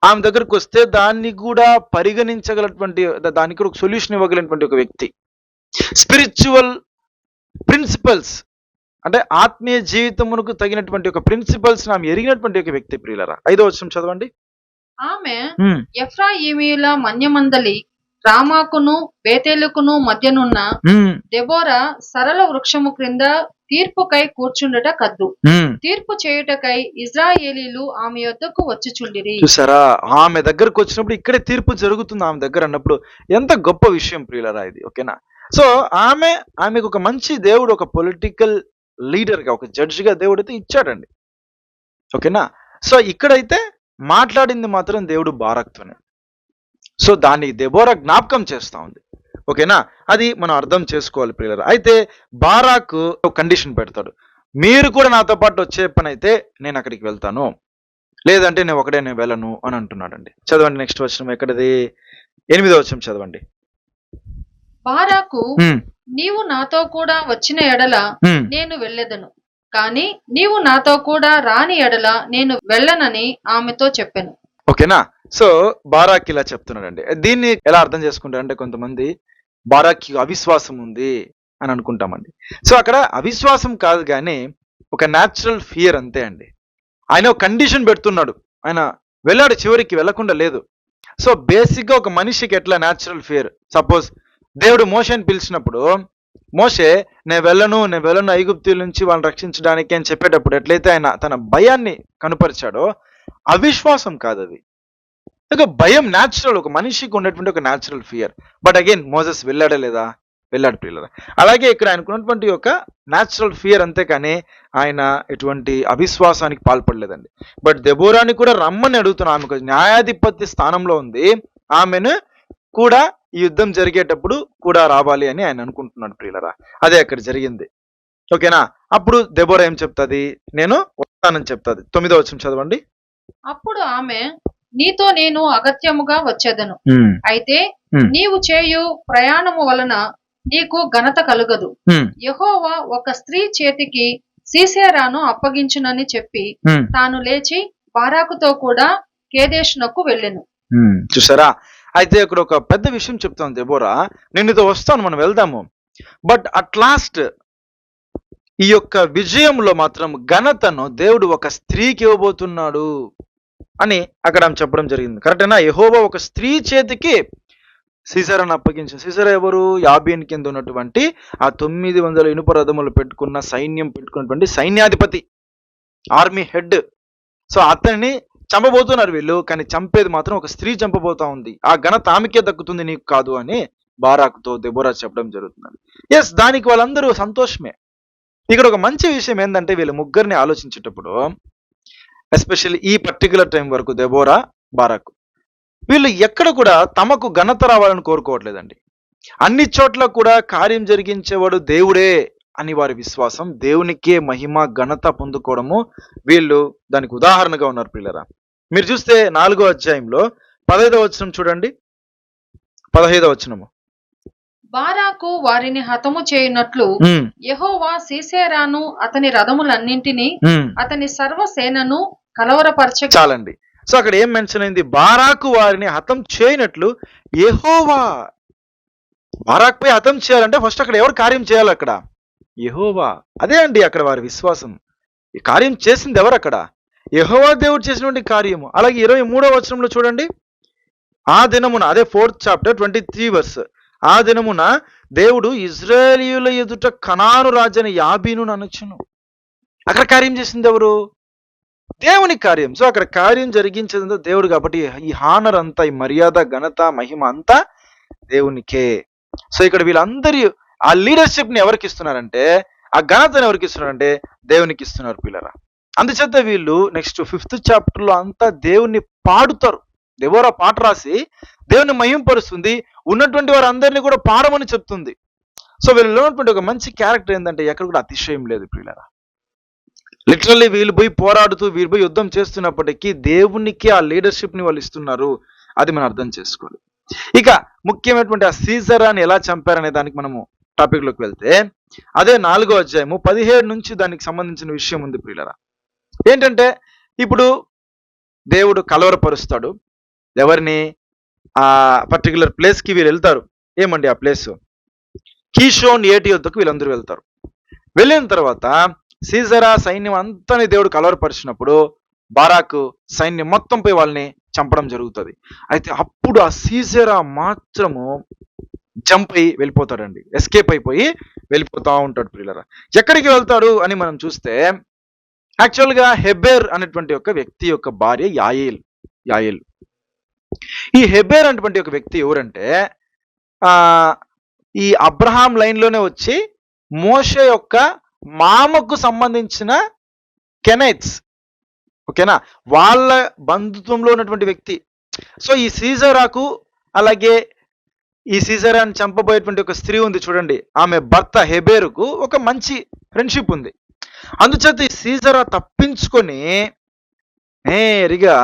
ఆమె దగ్గరకు వస్తే దాన్ని కూడా పరిగణించగలటువంటి, దానికి కూడా ఒక సొల్యూషన్ ఇవ్వగలిగినటువంటి ఒక వ్యక్తి. స్పిరిచువల్ ప్రిన్సిపల్స్ అంటే ఆత్మీయ జీవితమునకు తగినటువంటి ఒక ప్రిన్సిపల్స్ ఆమె ఎరిగినటువంటి ఒక వ్యక్తి ప్రియులరా. 5వ వచనం చదవండి. ఆమె ఎఫ్రాయిమీయుల మన్యమందలి రామాకును బేతేలుకును మధ్యనున్న దెబోరా సరళ వృక్షము క్రింద తీర్పుకై కూర్చుండట కద్దు. తీర్పు చేయుటకై ఇజ్రాయేలీలు ఆమె యొద్దకు వచ్చిచుండిరి. చూసారా? ఆమె దగ్గరకు వచ్చినప్పుడు ఇక్కడే తీర్పు జరుగుతుంది ఆమె దగ్గర అన్నప్పుడు ఎంత గొప్ప విషయం ప్రియులరా ఇది. ఓకేనా? సో ఆమెకు ఒక మంచి దేవుడు, ఒక పొలిటికల్ లీడర్ గా, ఒక జడ్జి గా దేవుడు అయితే ఇచ్చాడండి. ఓకేనా? సో ఇక్కడైతే మాట్లాడింది మాత్రం దేవుడు బారాక్తోనే. సో దాన్ని దెబోరా జ్ఞాపకం చేస్తా ఉంది. ఓకేనా? అది మనం అర్థం చేసుకోవాలి ప్రియులారా. అయితే బారాక్ ఒక కండిషన్ పెడతాడు, మీరు కూడా నాతో పాటు వచ్చే పని అయితే నేను అక్కడికి వెళ్తాను, లేదంటే నేను వెళ్ళను అని అంటున్నాడండి. చదవండి నెక్స్ట్ వచనం. ఎక్కడది? 8వ వచనం చదవండి. బారాకు నీవు నాతో కూడా వచ్చిన ఎడల నేను వెళ్ళెదను, కానీ నీవు నాతో కూడా రాని ఎడల నేను వెళ్ళనని ఆమెతో చెప్పాను. ఓకేనా? సో బారాక్ ఇలా చెప్తున్నాడండి. దీన్ని ఎలా అర్థం చేసుకుంటారంటే కొంతమంది బారాక్కి అవిశ్వాసం ఉంది అని అనుకుంటామండి. సో అక్కడ అవిశ్వాసం కాదు కానీ ఒక న్యాచురల్ ఫియర్ అంతే అండి. ఆయన ఒక కండిషన్ పెడుతున్నాడు. ఆయన వెళ్ళాడు, చివరికి వెళ్ళకుండా లేదు. సో బేసిక్గా ఒక మనిషికి ఎట్లా న్యాచురల్ ఫియర్, సపోజ్ దేవుడు మోషేని పిలిచినప్పుడు మోషే నేను వెళ్ళను ఐగుప్తుల నుంచి వాళ్ళని రక్షించడానికి అని చెప్పేటప్పుడు ఎట్లయితే ఆయన తన భయాన్ని కనుపరిచాడో, అవిశ్వాసం కాదు అది. ఒక భయం న్యాచురల్, ఒక మనిషికి ఉన్నటువంటి ఒక natural fear. But again Moses వెళ్ళాడా లేదా? వెళ్ళాడు ప్రియులారా. అలాగే ఇక్కడ ఆయనకు ఉన్నటువంటి ఒక న్యాచురల్ ఫియర్ అంతే కానీ ఆయన ఎటువంటి అవిశ్వాసానికి పాల్పడలేదండి. బట్ దెబోరాని కూడా రమ్మని అడుగుతున్నా, ఆమె ఒక న్యాయాధిపత్య స్థానంలో ఉంది, ఆమెను కూడా ఈ యుద్ధం జరిగేటప్పుడు కూడా రావాలి అని ఆయన అనుకుంటున్నాడు ప్రియులారా. అదే అక్కడ జరిగింది. ఓకేనా? అప్పుడు దెబోరా ఏం చెప్తాది? నేను వస్తానని చెప్తాది. 9వ వచనం చదవండి. అప్పుడు ఆమె, నీతో నేను అగత్యముగా వచ్చేదను, అయితే నీవు చేయు ప్రయాణము వలన నీకు ఘనత కలుగదు. యెహోవా ఒక స్త్రీ చేతికి సీసెరాను అప్పగించునని చెప్పి తాను లేచి బారాకుతో కూడా కేదేషునకు వెళ్ళెను. చూసారా? అయితే ఇక్కడ ఒక పెద్ద విషయం చెప్తాను దెబోరా, నేను నీతో వస్తాను, మనం వెళ్దాము. బట్ అట్ లాస్ట్ ఈ యొక్క విజయంలో మాత్రం ఘనతను దేవుడు ఒక స్త్రీకి ఇవ్వబోతున్నాడు అని అక్కడ ఆమె చెప్పడం జరిగింది. కరెక్టేనా? యెహోవా ఒక స్త్రీ చేతికి సీసెరాను అప్పగించారు. సీసెరా ఎవరు? యాబీన్ కింద ఉన్నటువంటి ఆ 900 ఇనుప రథములు పెట్టుకున్న సైన్యం పెట్టుకున్నటువంటి సైన్యాధిపతి, ఆర్మీ హెడ్. సో అతన్ని చంపబోతున్నారు వీళ్ళు, కానీ చంపేది మాత్రం ఒక స్త్రీ చంపబోతా ఉంది. ఆ ఘనత ఆమెకే దక్కుతుంది, నీకు కాదు అని బారాకుతో దెబోరా చెప్పడం జరుగుతుంది. ఎస్, దానికి వాళ్ళందరూ సంతోషమే. ఇక్కడ ఒక మంచి విషయం ఏంటంటే వీళ్ళ ముగ్గురిని ఆలోచించేటప్పుడు, ఎస్పెషల్లీ ఈ పర్టికులర్ టైం వరకు దెబోరా, బారాకు, వీళ్ళు ఎక్కడ కూడా తమకు ఘనత రావాలని కోరుకోవట్లేదండి. అన్ని చోట్ల కూడా కార్యం జరిగించేవాడు దేవుడే అని వారి విశ్వాసం, దేవునికే మహిమ ఘనత పొందుకోవడము వీళ్ళు దానికి ఉదాహరణగా ఉన్నారు ప్రియులారా. మీరు చూస్తే 4వ అధ్యాయంలో 15వ వచనం చూడండి. 15వ వచనము. బారాకు వారిని హతము చేయునట్లు యెహోవా సీసెరాను అతని రథములన్నింటినీ అతని సర్వసేనను కలవరపరచ. చాలండి. సో అక్కడ ఏం మెన్షన్ అయింది? బారాకు వారిని హతం చేయనట్లు యెహోవా. బారాకు పై హతం చేయాలంటే ఫస్ట్ అక్కడ ఎవరు కార్యం చేయాలి? అక్కడ యెహోవా. అదే అండి అక్కడ వారి విశ్వాసం. ఈ కార్యం చేసింది ఎవరు? అక్కడ యెహోవా దేవుడు చేసినటువంటి కార్యము. అలాగే 23వ వచనంలో చూడండి. ఆ దినమున, అదే 4th chapter 23 verse, ఆ దినమున దేవుడు ఇశ్రాయేలీయుల ఎదుట కనాను రాజైన యాబీను అనొచ్చును. అక్కడ కార్యం చేసింది ఎవరు? దేవుని కార్యం. సో అక్కడ కార్యం జరిగించేదంతా దేవుడు కాబట్టి ఈ హానర్ అంతా, ఈ మర్యాద, ఘనత, మహిమ అంతా దేవునికే. సో ఇక్కడ వీళ్ళందరూ ఆ లీడర్షిప్ ని ఎవరికి ఇస్తున్నారంటే, ఆ ఘనతను ఎవరికి ఇస్తున్నారంటే దేవునికి ఇస్తున్నారు పిల్లరా. అందుచేత వీళ్ళు నెక్స్ట్ 5th chapter లో అంతా దేవుణ్ణి పాడుతారు. దెబోరా పాట రాసి దేవుని మహింపరుస్తుంది, ఉన్నటువంటి వారు అందరినీ కూడా పాడమని చెప్తుంది. సో వీళ్ళలో ఉన్నటువంటి ఒక మంచి క్యారెక్టర్ ఏంటంటే ఎక్కడ కూడా అతిశయం లేదు పిల్లరా. లిటరల్లీ వీళ్ళు పోయి పోరాడుతూ, వీళ్ళు పోయి యుద్ధం చేస్తున్నప్పటికీ దేవునికి ఆ లీడర్షిప్ ని వాళ్ళు ఇస్తున్నారు. అది మనం అర్థం చేసుకోవాలి. ఇక ముఖ్యమైనటువంటి ఆ సీసెరాని ఎలా చంపారనే దానికి మనము టాపిక్ లోకి వెళ్తే, అదే 4వ అధ్యాయము 17 నుంచి దానికి సంబంధించిన విషయం ఉంది ప్రియులరా. ఏంటంటే ఇప్పుడు దేవుడు కలవరపరుస్తాడు ఎవరిని? ఆ పర్టికులర్ ప్లేస్ కి వీళ్ళు వెళ్తారు. ఏమండి ఆ ప్లేస్? కీషోన్ ఏటి యొద్దకు వీళ్ళందరూ వెళ్తారు. వెళ్ళిన తర్వాత సీసెరా సైన్యం అంతాని దేవుడు కలవరపరిచినప్పుడు బారాకు సైన్యం మొత్తం పోయి వాళ్ళని చంపడం జరుగుతుంది. అయితే అప్పుడు ఆ సీసెరా మాత్రము జంప్ అయి వెళ్ళిపోతాడండి, ఎస్కేప్ అయిపోయి వెళ్ళిపోతా ఉంటాడు ప్రియులరా. ఎక్కడికి వెళ్తాడు అని మనం చూస్తే, యాక్చువల్గా హెబెర్ అనేటువంటి ఒక వ్యక్తి యొక్క భార్య యాయేల్. ఈ హెబెర్ అనేటువంటి ఒక వ్యక్తి ఎవరంటే, ఈ అబ్రహాం లైన్లోనే వచ్చి మోషే యొక్క మామకు సంబంధించిన కెనైట్స్, ఓకేనా, వాళ్ళ బంధుత్వంలో ఉన్నటువంటి వ్యక్తి. సో ఈ సీసెరాకు, అలాగే ఈ సీసెరాని చంపబోయేటువంటి ఒక స్త్రీ ఉంది చూడండి, ఆమె భర్త హెబెరుకు ఒక మంచి ఫ్రెండ్షిప్ ఉంది. అందుచేత ఈ సీసెరా తప్పించుకొని నేరుగా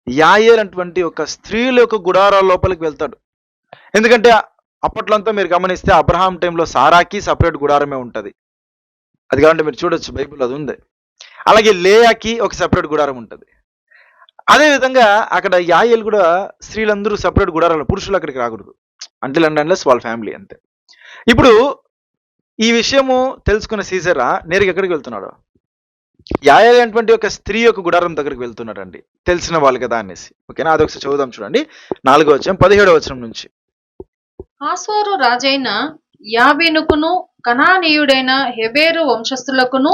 యాయేల్ అటువంటి ఒక స్త్రీల యొక్క గుడారాల లోపలికి వెళ్తాడు. ఎందుకంటే అప్పట్లో అంతా మీరు గమనిస్తే అబ్రహాం టైంలో సారాకి సపరేట్ గుడారమే ఉంటుంది. అది కావాలంటే మీరు చూడొచ్చు, బైబిల్ అది ఉంది. అలాగే లేయాకి ఒక సపరేట్ గుడారం ఉంటుంది. అదే విధంగా అక్కడ యాయేలు కూడా స్త్రీలందరూ సెపరేట్ గుడారాలు, పురుషులు అక్కడికి రాకూడదు అంటిల్ అండ్ అన్లెస్ వాళ్ళ ఫ్యామిలీ అంతే. ఇప్పుడు ఈ విషయము తెలుసుకున్న సీజరా నేరుగా ఎక్కడికి వెళ్తున్నాడు? యాయేలు అనేటువంటి ఒక స్త్రీ యొక్క గుడారం దగ్గరికి వెళ్తున్నాడండి, తెలిసిన వాళ్ళు కదా అనేసి. ఓకేనా, అదొకసారి చదువుదాం చూడండి. 4వ వచనం 17వ వచనం నుంచి. హాసోరు రాజైన యాబీనుకును కనానీయుడైన హెబేరు వంశస్థులకును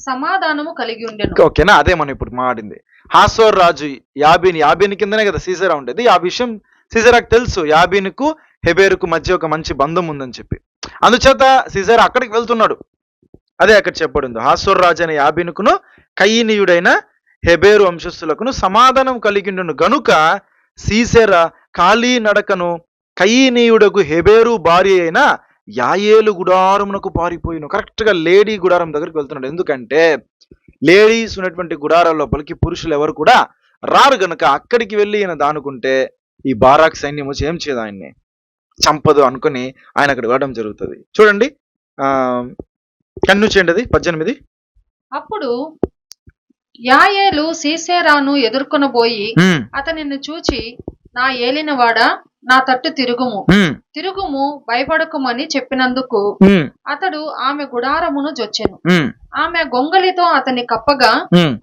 సమాధానము కలిగి ఉండెను. ఓకేనా, అదే మనం ఇప్పుడు మాట్లాడింది. హాసోర్ రాజు యాబీని కిందనే కదా సీజరా ఉండేది. ఆ విషయం సీజరాకు తెలుసు, యాబీనుకు హెబేరుకు మధ్య ఒక మంచి బంధం ఉందని చెప్పి. అందుచేత సీజరా అక్కడికి వెళ్తున్నాడు. అదే అక్కడ చెప్పబడింది, హాసోర్ రాజు అనే యాబీనుకును కయీనీయుడైన హెబేరు వంశస్థులకును సమాధానం కలిగిండును గనుక సీసెరా కాళీ నడకను కయీనీయుడకు హెబేరు భార్య అయిన యాయేలు గుడారమునకు పారిపోయిను. కరెక్ట్ గా లేడీ గుడారం దగ్గరికి వెళ్తున్నాడు. ఎందుకంటే లేడీస్ ఉన్నటువంటి గుడారాల లోపలికి పురుషులు ఎవరు కూడా రారు గనుక అక్కడికి వెళ్ళి ఈయన దానుకుంటే ఈ బారాక్ సైన్యం వచ్చి ఏం చేయదు, ఆయన్ని చంపదు అనుకుని ఆయన అక్కడ వెళ్ళడం జరుగుతుంది. చూడండి, కన్ను చేయండి 18. అప్పుడు యాయేలు సీసెరాను ఎదుర్కొనబోయి అతనిని చూచి, నా ఏలినవాడా, నా తట్టు తిరుగుము భయపడకుమని చెప్పినందుకు అతడు ఆమె గుడారమును జొచ్చెను. ఆమె గొంగలితో అతని కప్పగా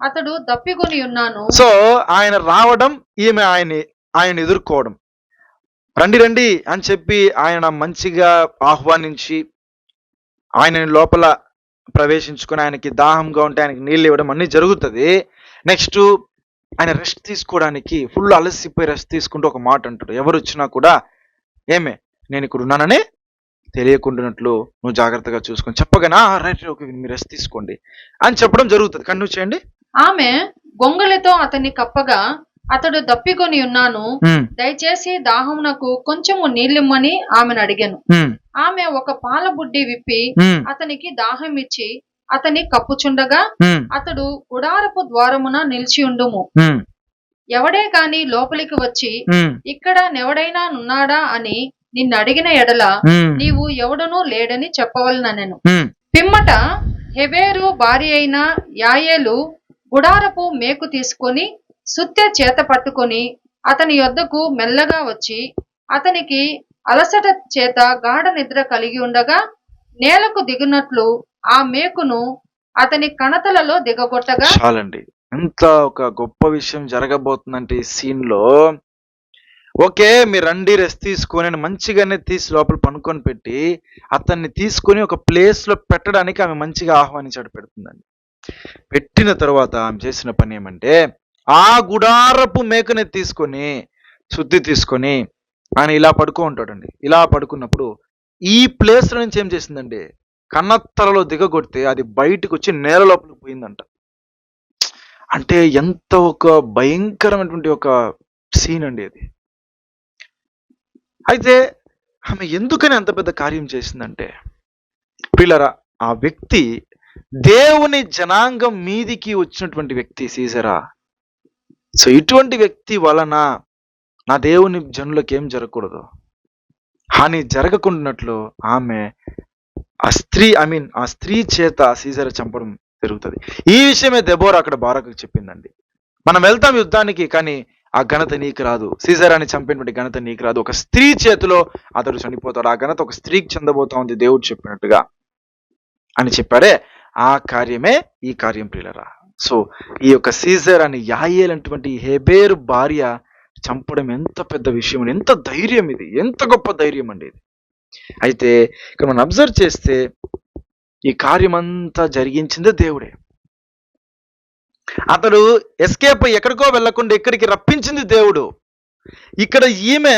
అతడు దప్పికొని ఉన్నాను. సో ఆయన రావడం, ఈమె ఆయన ఎదుర్కోవడం, రండి అని చెప్పి ఆయన మంచిగా ఆహ్వానించి ఆయన లోపల ప్రవేశించుకుని ఆయనకి దాహంగా ఉంటే ఆయనకి నీళ్ళు ఇవ్వడం అన్ని జరుగుతుంది. నెక్స్ట్ ఆయన రెస్ట్ తీసుకోవడానికి ఫుల్ అలసిపోయి రెస్ట్ తీసుకుంటూ ఒక మాట అంటాడు, ఎవరు వచ్చినా కూడా ఏమే నేను ఇక్కడ ఉన్నానని తెలియకుండానట్లు నువ్వు జాగ్రత్తగా చూసుకొని చెప్పగానే రైట్ ఓకే మీరు రెస్ట్ తీసుకోండి అని చెప్పడం జరుగుతుంది. కంటిన్యూ చేయండి. ఆమె గొంగలితో అతన్ని కప్పగా అతడు దప్పికొని ఉన్నాను, దయచేసి దాహమునకు కొంచెము నీళ్ళిమ్మని ఆమెను అడిగాను. ఆమె ఒక పాల బుడ్డి విప్పి అతనికి దాహం ఇచ్చి అతని కప్పుచుండగా అతడు గుడారపు ద్వారమున నిలిచి ఉండుము, ఎవడే కాని లోపలికి వచ్చి ఇక్కడ నెవడైనా నున్నాడా అని నిన్ను అడిగిన ఎడల నీవు ఎవడునూ లేడని చెప్పవలనెను. పిమ్మట హెబేరు భార్య అయిన యాయేలు గుడారపు మేకు తీసుకొని సుత్తె చేత పట్టుకొని అతని యొద్దకు మెల్లగా వచ్చి అతనికి అలసట చేత గాఢ నిద్ర కలిగి ఉండగా నేలకు దిగునట్లు ఆ మేకును అతని కణతలలో దిగగొట్టగా. చాలండి, ఎంత ఒక గొప్ప విషయం జరగబోతుందంటే ఈ సీన్ లో. ఓకే మీరు రండి రెస్ట్ తీసుకొని మంచిగానే తీసి లోపల పనుకొని పెట్టి అతన్ని తీసుకొని ఒక ప్లేస్ లో పెట్టడానికి ఆమె మంచిగా ఆహ్వానించాడు, పెడుతుందండి. పెట్టిన తర్వాత ఆమె చేసిన పని ఏమంటే ఆ గుడారపు మేకని తీసుకొని శుద్ధి తీసుకొని ఆయన ఇలా పడుకో ఉంటాడండి. ఇలా పడుకున్నప్పుడు ఈ ప్లేస్ లో నుంచి ఏం చేసిందండి, కన్నత్తలలో దిగగొడితే అది బయటకు వచ్చి నేల లోపలికి పోయిందంట. అంటే ఎంత ఒక భయంకరమైనటువంటి ఒక సీన్ అండి అది. అయితే ఆమె ఎందుకని అంత పెద్ద కార్యం చేసిందంటే పిల్లరా, ఆ వ్యక్తి దేవుని జనాంగం మీదికి వచ్చినటువంటి వ్యక్తి సీజరా. సో ఇటువంటి వ్యక్తి వలన నా దేవుని జనులకు ఏం జరగకూడదు, హాని జరగకుండానట్లు ఆమె ఆ స్త్రీ చేత సీజర్ చంపడం జరుగుతుంది. ఈ విషయమే దెబోరా అక్కడ బారాకు చెప్పిందండి. మనం వెళ్తాం యుద్ధానికి, కానీ ఆ ఘనత నీకు రాదు, సీజరాని చంపినటువంటి ఘనత నీకు రాదు, ఒక స్త్రీ చేతిలో అతడు చనిపోతాడు, ఆ ఘనత ఒక స్త్రీకి చెందబోతా ఉంది దేవుడు చెప్పినట్టుగా అని చెప్పాడే. ఆ కార్యమే ఈ కార్యం ప్రియులరా. సో ఈ యొక్క సీజర్ అని యాయేలు అటువంటి హెబేరు భార్య చంపడం ఎంత పెద్ద విషయం, ఎంత ధైర్యం ఇది, ఎంత గొప్ప ధైర్యం అండి ఇది. అయితే ఇక్కడ మనం అబ్జర్వ్ చేస్తే ఈ కార్యం అంతా జరిగించిందే దేవుడే. అతడు ఎస్కేప్ ఎక్కడికో వెళ్లకుండా ఇక్కడికి రప్పించింది దేవుడు. ఇక్కడ ఈమె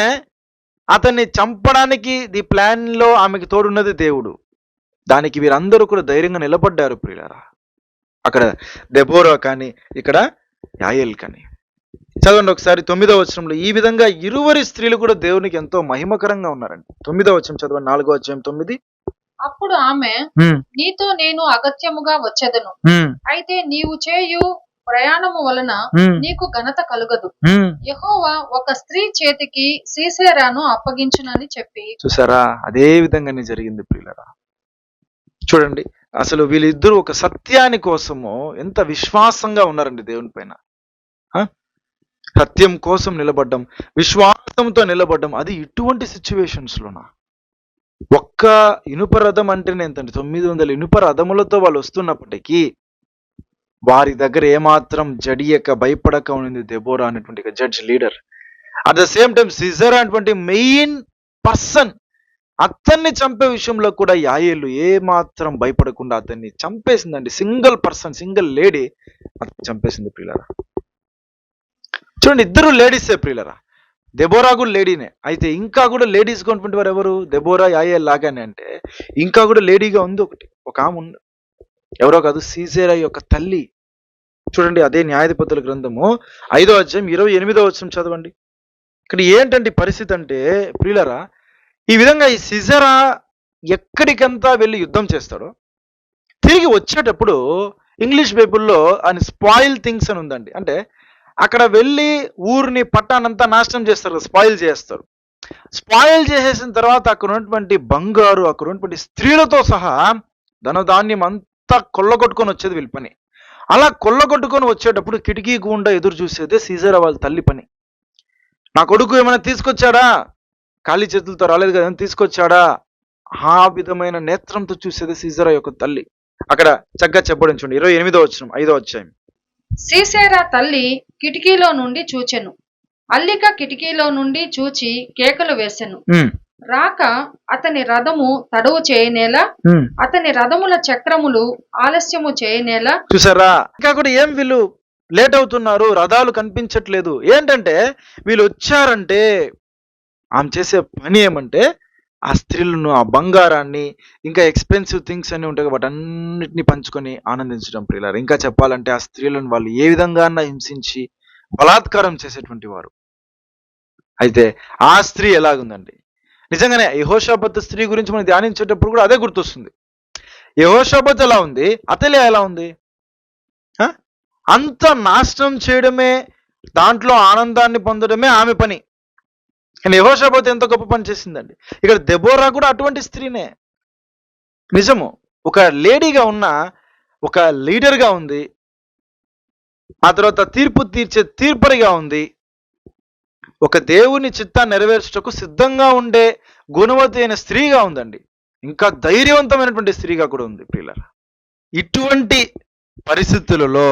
అతన్ని చంపడానికి ది ప్లాన్ లో ఆమెకి తోడున్నది దేవుడు. దానికి వీరందరూ కూడా ధైర్యంగా నిలబడ్డారు ప్రియులారా. అక్కడ దెబోరా కానీ ఇక్కడ యాయేల్ కానీ. చదవండి ఒకసారి 9వ వచనంలో. ఈ విధంగా ఇరువురి స్త్రీలు కూడా దేవునికి ఎంతో మహిమకరంగా ఉన్నారండి. 9వ వచనం చదవండి, 4వ అధ్యాయం 9. అప్పుడు ఆమె, నీతో నేను అగత్యముగా వచ్చేదను, అయితే నీవు చేయు ప్రయాణము వలన నీకు ఘనత కలుగదు, యెహోవా ఒక స్త్రీ చేతికి సీసెరాను అప్పగించునని చెప్పి. చూసారా, అదే విధంగానే జరిగింది ప్రియులరా. చూడండి, అసలు వీళ్ళిద్దరూ ఒక సత్యాని కోసము ఎంత విశ్వాసంగా ఉన్నారండి దేవుని పైన. సత్యం కోసం నిలబడ్డం, విశ్వాసంతో నిలబడ్డం. అది ఇటువంటి సిచ్యువేషన్స్లోనా? ఒక్క ఇనుప రథం అంటేనే ఎంతండి, 900 ఇనుప రథములతో వాళ్ళు వస్తున్నప్పటికీ వారి దగ్గర ఏమాత్రం జడియక భయపడక ఉన్నది దెబోరా అనేటువంటి judge leader. At the same time Sisera అనేటువంటి మెయిన్ పర్సన్, అతన్ని చంపే విషయంలో కూడా యాయేలు ఏమాత్రం భయపడకుండా అతన్ని చంపేసిందండి. సింగిల్ పర్సన్, సింగిల్ లేడీ అతన్ని చంపేసింది ప్రియులరా. చూడండి, ఇద్దరు లేడీసే ప్రియులరా. దెబోరా కూడా లేడీనే. అయితే ఇంకా కూడా లేడీస్గా ఉన్నటువంటి వారు ఎవరు? దెబోరా, యాయేల్ లాగానే అంటే ఇంకా కూడా లేడీగా ఉంది ఒక ఆమె ఉంది. ఎవరో కాదు, సీసెరా యొక్క తల్లి. చూడండి, అదే న్యాయాధిపతుల గ్రంథము 5వ అధ్యాయం 28వ వచనం చదవండి. ఇక్కడ ఏంటంటే పరిస్థితి అంటే ప్రియులరా, ఈ విధంగా ఈ సిజరా ఎక్కడికంతా వెళ్ళి యుద్ధం చేస్తాడో తిరిగి వచ్చేటప్పుడు ఇంగ్లీష్ బైబుల్లో ఆయన స్పాయిల్ థింగ్స్ అని ఉందండి. అంటే అక్కడ వెళ్ళి ఊరిని పట్టానంతా నాశనం చేస్తారు, స్పాయిల్ చేస్తారు. స్పాయిల్ చేసేసిన తర్వాత అక్కడ ఉన్నటువంటి బంగారు, అక్కడ ఉన్నటువంటి స్త్రీలతో సహా ధనధాన్యం అంతా కొల్లగొట్టుకొని వచ్చేది వీళ్ళ పని. అలా కొల్లగొట్టుకొని వచ్చేటప్పుడు కిటికీ గుండా ఎదురు చూసేదే సీజరా వాళ్ళ తల్లి పని. నా కొడుకు ఏమైనా తీసుకొచ్చాడా, ఖాళీ చేతులతో రాలేదు కదా, తీసుకొచ్చాడా, ఆ విధమైన నేత్రంతో చూసేది సీజరా యొక్క తల్లి. అక్కడ చక్కగా చెప్పడం చూడండి, 28వ వచనం 5వ అధ్యాయం. సీసెరా తల్లి కిటికీలో నుండి చూచెను, అల్లిక కిటికీలో నుండి చూచి కేకలు వేసెను. రాక అతని రథము తడువు చేయనేలా, అతని రథముల చక్రములు ఆలస్యము చేయనేలా. చూసారా, ఇంకా కూడా ఏం వీళ్ళు లేట్ అవుతున్నారు, రథాలు కనిపించట్లేదు. ఏంటంటే వీళ్ళు వచ్చారంటే ఆమె చేసే పని ఏమంటే ఆ స్త్రీలను, ఆ బంగారాన్ని, ఇంకా ఎక్స్పెన్సివ్ థింగ్స్ అన్ని ఉంటాయి కాబట్టి అన్నిటిని పంచుకొని ఆనందించడం ప్రియులారా. ఇంకా చెప్పాలంటే ఆ స్త్రీలను వాళ్ళు ఏ విధంగా హింసించి బలాత్కారం చేసేటువంటి వారు. అయితే ఆ స్త్రీ ఎలాగుందండి, నిజంగానే యెహోషాపాతు స్త్రీ గురించి మనం ధ్యానించేటప్పుడు కూడా అదే గుర్తొస్తుంది. యెహోషాపాతు ఎలా ఉంది, అతల్యా ఎలా ఉంది? అంత నాశనం చేయడమే, దాంట్లో ఆనందాన్ని పొందడమే ఆమె పని. కానీ యెహోషాపాతు ఎంత గొప్ప పని చేసిందండి. ఇక్కడ దెబోరా కూడా అటువంటి స్త్రీనే. నిజము, ఒక లేడీగా ఉన్న, ఒక లీడర్గా ఉంది, ఆ తర్వాత తీర్పు తీర్చే తీర్పరిగా ఉంది, ఒక దేవుని చిత్తాన్ని నెరవేర్చుటకు సిద్ధంగా ఉండే గుణవతి అయిన స్త్రీగా ఉందండి. ఇంకా ధైర్యవంతమైనటువంటి స్త్రీగా కూడా ఉంది ప్రియులారా. ఇటువంటి పరిస్థితులలో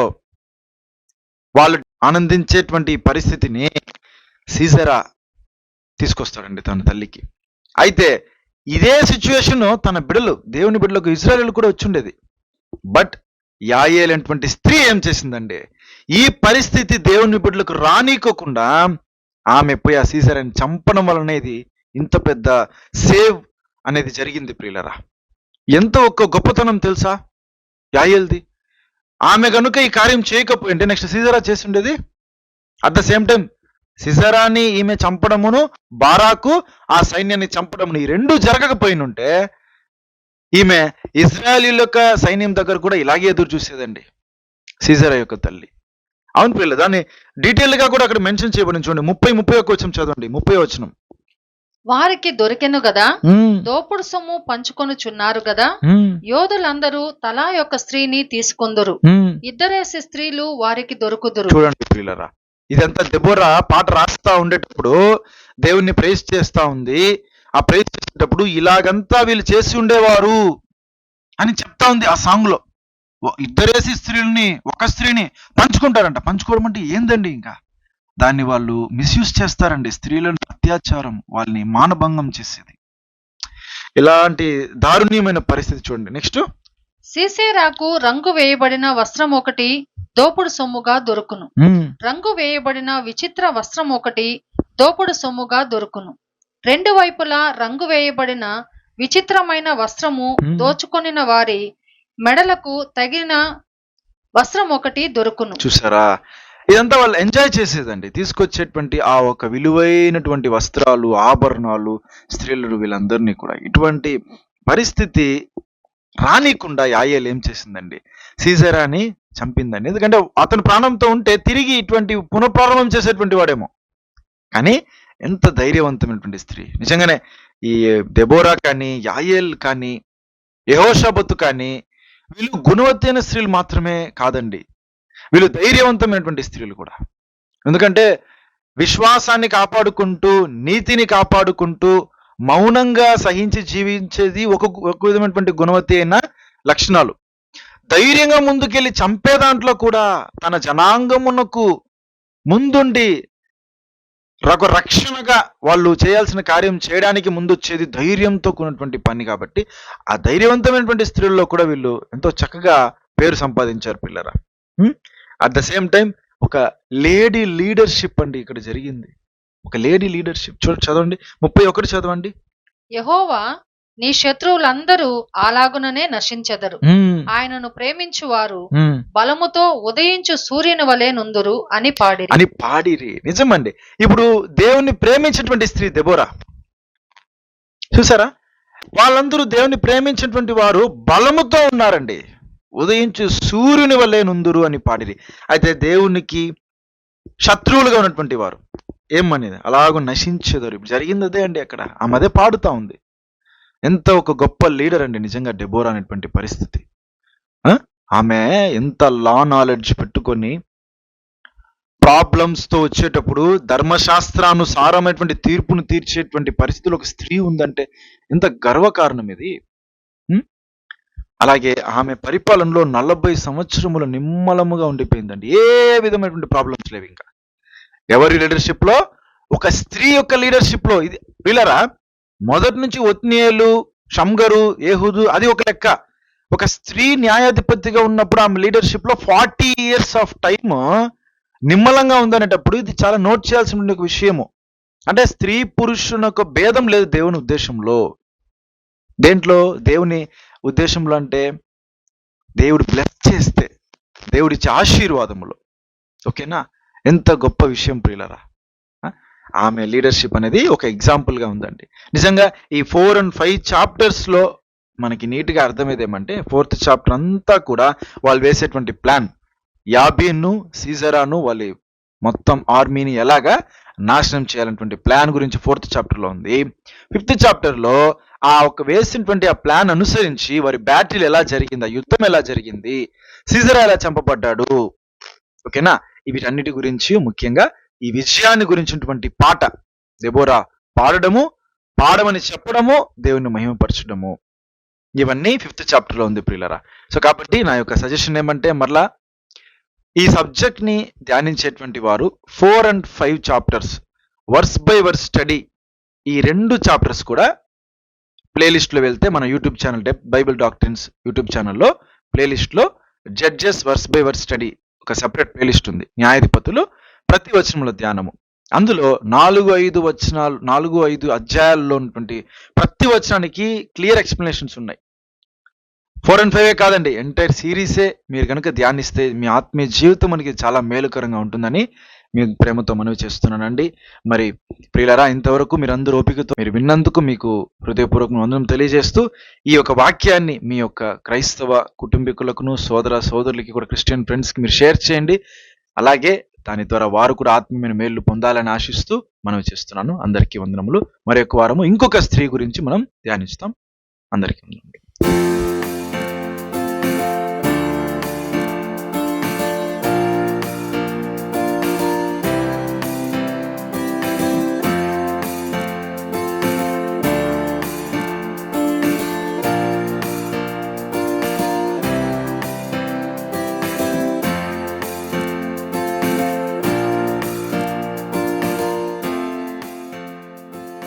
వాళ్ళు ఆనందించేటువంటి పరిస్థితిని సీసెరా తీసుకొస్తాడండి తన తల్లికి. అయితే ఇదే సిచ్యువేషన్ తన బిడ్డలు, దేవుని బిడ్డలకు, ఇజ్రాయేలు కూడా వచ్చిండేది. బట్ యాయేలు అనేటువంటి స్త్రీ ఏం చేసిందండి, ఈ పరిస్థితి దేవుని బిడ్డలకు రానీకోకుండా ఆమె పోయి ఆ సీసెరాని చంపడం వలనేది ఇంత పెద్ద సేవ్ అనేది జరిగింది ప్రియులరా. ఎంత ఒక్క గొప్పతనం తెలుసా యాయేల్ది. ఆమె కనుక ఈ కార్యం చేయకపోయింటే నెక్స్ట్ సీసెరా చేసి ఉండేది. అట్ ద సేమ్ టైం సిజరాని ఈమె చంపడమును, బారాకు ఆ సైన్యాన్ని చంపడమును, ఈ రెండు జరగకపోయినుంటే ఈమె ఇజ్రాయేలీల యొక్క సైన్యం దగ్గర కూడా ఇలాగే ఎదురు చూసేదండి సీసెరా యొక్క తల్లి. అవును పిల్లలు, దాన్ని డీటెయిల్ గా కూడా అక్కడ మెన్షన్ చేయబడింది. చూడండి 30-31 వచనం చదవండి. 30వ వచనం. వారికి దొరికెను గదా, దోపుడు సొమ్ము పంచుకొనుచున్నారు గదా, యోధులందరూ తలా యొక్క స్త్రీని తీసుకొందురు, ఇద్దరేసి స్త్రీలు వారికి దొరుకుదురు. చూడండి పిల్లరా, ఇదంతా దెబోరా పాట రాస్తా ఉండేటప్పుడు దేవుణ్ణి ప్రైజ్ చేస్తా ఉంది. ఆ ప్రైజ్ చేసేటప్పుడు ఇలాగంతా వీళ్ళు చేసి ఉండేవారు అని చెప్తా ఉంది ఆ సాంగ్ లో. ఇద్దరేసి స్త్రీలని, ఒక స్త్రీని పంచుకుంటారంట. పంచుకోవడం అంటే ఏందండి, ఇంకా దాన్ని వాళ్ళు మిస్యూజ్ చేస్తారండి. స్త్రీలను అత్యాచారం, వాళ్ళని మానభంగం చేసేది, ఇలాంటి దారుణ్యమైన పరిస్థితి. చూడండి నెక్స్ట్. సీసెరాకు రంగు వేయబడిన వస్త్రం ఒకటి దోపుడు సొమ్ముగా దొరుకును, రంగు వేయబడిన విచిత్ర వస్త్రం ఒకటి దోపుడు సొమ్ముగా దొరుకును. రెండు వైపులా రంగు వేయబడిన విచిత్రమైన వస్త్రము దోచుకొనిన వారి మెడలకు తగిన వస్త్రం ఒకటి దొరుకును. చూసారా, ఇదంతా వాళ్ళు ఎంజాయ్ చేసేదండి. తీసుకొచ్చేటువంటి ఆ ఒక విలువైనటువంటి వస్త్రాలు, ఆభరణాలు, స్త్రీలు, వీళ్ళందరినీ కూడా ఇటువంటి పరిస్థితి రానికుండా యాయేలు ఏం చేసిందండి, సీసెరాని చంపిందండి. ఎందుకంటే అతను ప్రాణంతో ఉంటే తిరిగి ఇటువంటి పునఃప్రారంభం చేసేటువంటి వాడేమో. కానీ ఎంత ధైర్యవంతమైనటువంటి స్త్రీ. నిజంగానే ఈ దెబోరా కానీ, యాయేల్ కానీ, యెహోషాపాతు కానీ వీళ్ళు గుణవత్తైన స్త్రీలు మాత్రమే కాదండి, వీళ్ళు ధైర్యవంతమైనటువంటి స్త్రీలు కూడా. ఎందుకంటే విశ్వాసాన్ని కాపాడుకుంటూ, నీతిని కాపాడుకుంటూ, మౌనంగా సహించి జీవించేది ఒక విధమైనటువంటి గుణవతి అయిన లక్షణాలు. ధైర్యంగా ముందుకెళ్ళి చంపే దాంట్లో కూడా తన జనాంగమునకు ముందుండి రక్షణగా వాళ్ళు చేయాల్సిన కార్యం చేయడానికి ముందొచ్చేది ధైర్యంతో కూడినటువంటి పని. కాబట్టి ఆ ధైర్యవంతమైనటువంటి స్త్రీల్లో కూడా వీళ్ళు ఎంతో చక్కగా పేరు సంపాదించారు పిల్లరా. అట్ ద సేమ్ టైం ఒక లేడీ లీడర్షిప్ అండి ఇక్కడ జరిగింది. ఒక లేడీ లీడర్షిప్ చదవండి, 31 చదవండి. యెహోవా నీ శత్రువులందరూ అలాగుననే నశించెదరు, ఆయనను ప్రేమించువారు బలముతో ఉదయించు సూర్యుని వలె నుందురు అని పాడిరి. నిజమండి. ఇప్పుడు దేవుణ్ణి ప్రేమించినటువంటి స్త్రీ దెబోరా, చూసారా? వాళ్ళందరూ దేవుని ప్రేమించినటువంటి వారు బలముతో ఉన్నారండి. ఉదయించు సూర్యుని వల్లే నుందురు అని పాడిరి. అయితే దేవునికి శత్రువులుగా ఉన్నటువంటి వారు ఏమనేది అలాగూ నశించేదారు. ఇప్పుడు జరిగింది అదే అండి. అక్కడ ఆమె అదే పాడుతా ఉంది. ఎంత ఒక గొప్ప లీడర్ అండి నిజంగా డెబోరా అనేటువంటి పరిస్థితి. ఆమె ఎంత లా నాలెడ్జ్ పెట్టుకొని ప్రాబ్లమ్స్ తో వచ్చేటప్పుడు ధర్మశాస్త్రానుసారమైనటువంటి తీర్పును తీర్చేటువంటి పరిస్థితులు ఒక స్త్రీ ఉందంటే ఎంత గర్వకారణం ఇది. అలాగే ఆమె పరిపాలనలో 40 సంవత్సరములు నిమ్మలముగా ఉండిపోయిందండి. ఏ విధమైనటువంటి ప్రాబ్లమ్స్ లేవు. ఇంకా ఎవరి లీడర్షిప్ లో? ఒక స్త్రీ యొక్క లీడర్షిప్ లో. ఇది వీళ్ళరా మొదటి నుంచి ఒత్నియేలు, షమ్గరు, ఏహుదు అది ఒక లెక్క. ఒక స్త్రీ న్యాయాధిపతిగా ఉన్నప్పుడు ఆమె లీడర్షిప్ లో 40 years ఆఫ్ టైమ్ నిమ్మలంగా ఉందనేటప్పుడు ఇది చాలా నోట్ చేయాల్సిన ఒక విషయము. అంటే స్త్రీ పురుషునకు భేదం లేదు దేవుని ఉద్దేశంలో. దేంట్లో? దేవుని ఉద్దేశంలో అంటే దేవుడు బ్లెస్ చేస్తే, దేవుడిచ్చే ఆశీర్వాదములు. ఓకేనా? ఎంత గొప్ప విషయం ప్రియులరా. ఆమె లీడర్షిప్ అనేది ఒక ఎగ్జాంపుల్ గా ఉందండి. నిజంగా ఈ 4 and 5 చాప్టర్స్ లో మనకి నీట్గా అర్థమయ్యేది ఏమంటే, 4th చాప్టర్ అంతా కూడా వాళ్ళు వేసేటువంటి ప్లాన్, యాబీను, సీజరాను వాళ్ళ మొత్తం ఆర్మీని ఎలాగా నాశనం చేయాలన్నటువంటి ప్లాన్ గురించి 4th చాప్టర్ లో ఉంది. 5th చాప్టర్ లో ఆ ఒక వేసినటువంటి ఆ ప్లాన్ అనుసరించి వారి బ్యాటిల్ ఎలా జరిగింది, ఆ యుద్ధం ఎలా జరిగింది, సీజరా ఎలా చంపబడ్డాడు. ఓకేనా? వీటన్నిటి గురించి, ముఖ్యంగా ఈ విజయాన్ని గురించినటువంటి పాట దెబోరా పాడమని చెప్పడము, దేవుని మహిమపరచడము, ఇవన్నీ 5th చాప్టర్ లో ఉంది ప్రియులరా. సో కాబట్టి నా యొక్క సజెషన్ ఏమంటే, మరలా ఈ సబ్జెక్ట్ ని ధ్యానించేటువంటి వారు 4 and 5 chapters verse by verse study, ఈ 2 చాప్టర్స్ కూడా ప్లేలిస్ట్ లో వెళ్తే మన YouTube channel Bible doctrines YouTube ఛానల్లో ప్లేలిస్ట్ లో Judges verse by verse study ఒక సెపరేట్ ప్లేలిస్ట్ ఉంది. న్యాయాధిపతులు ప్రతి వచనంలో ధ్యానము. అందులో 4-5 అధ్యాయాల్లో ఉన్నటువంటి ప్రతి వచనానికి క్లియర్ ఎక్స్ప్లెనేషన్స్ ఉన్నాయి. 4 and 5 కాదండి, ఎంటైర్ సిరీసే మీరు కనుక ధ్యానిస్తే మీ ఆత్మీయ జీవితం మనకి చాలా మేలుకరంగా ఉంటుందని మీ ప్రేమతో మనవి చేస్తున్నానండి. మరి ప్రియులారా, ఇంతవరకు మీరందరూ ఓపికతో మీరు విన్నందుకు మీకు హృదయపూర్వక వందనం తెలియజేస్తూ, ఈ యొక్క వాక్యాన్ని మీ యొక్క క్రైస్తవ కుటుంబీకులకును, సోదర సోదరులకి కూడా, క్రిస్టియన్ ఫ్రెండ్స్కి మీరు షేర్ చేయండి. అలాగే దాని ద్వారా వారు కూడా ఆత్మీయమైన మేలు పొందాలని ఆశిస్తూ మనవి చేస్తున్నాను. అందరికీ వందనములు. మరి యొక్క వారము ఇంకొక స్త్రీ గురించి మనం ధ్యానిస్తాం. అందరికీ వందనములు.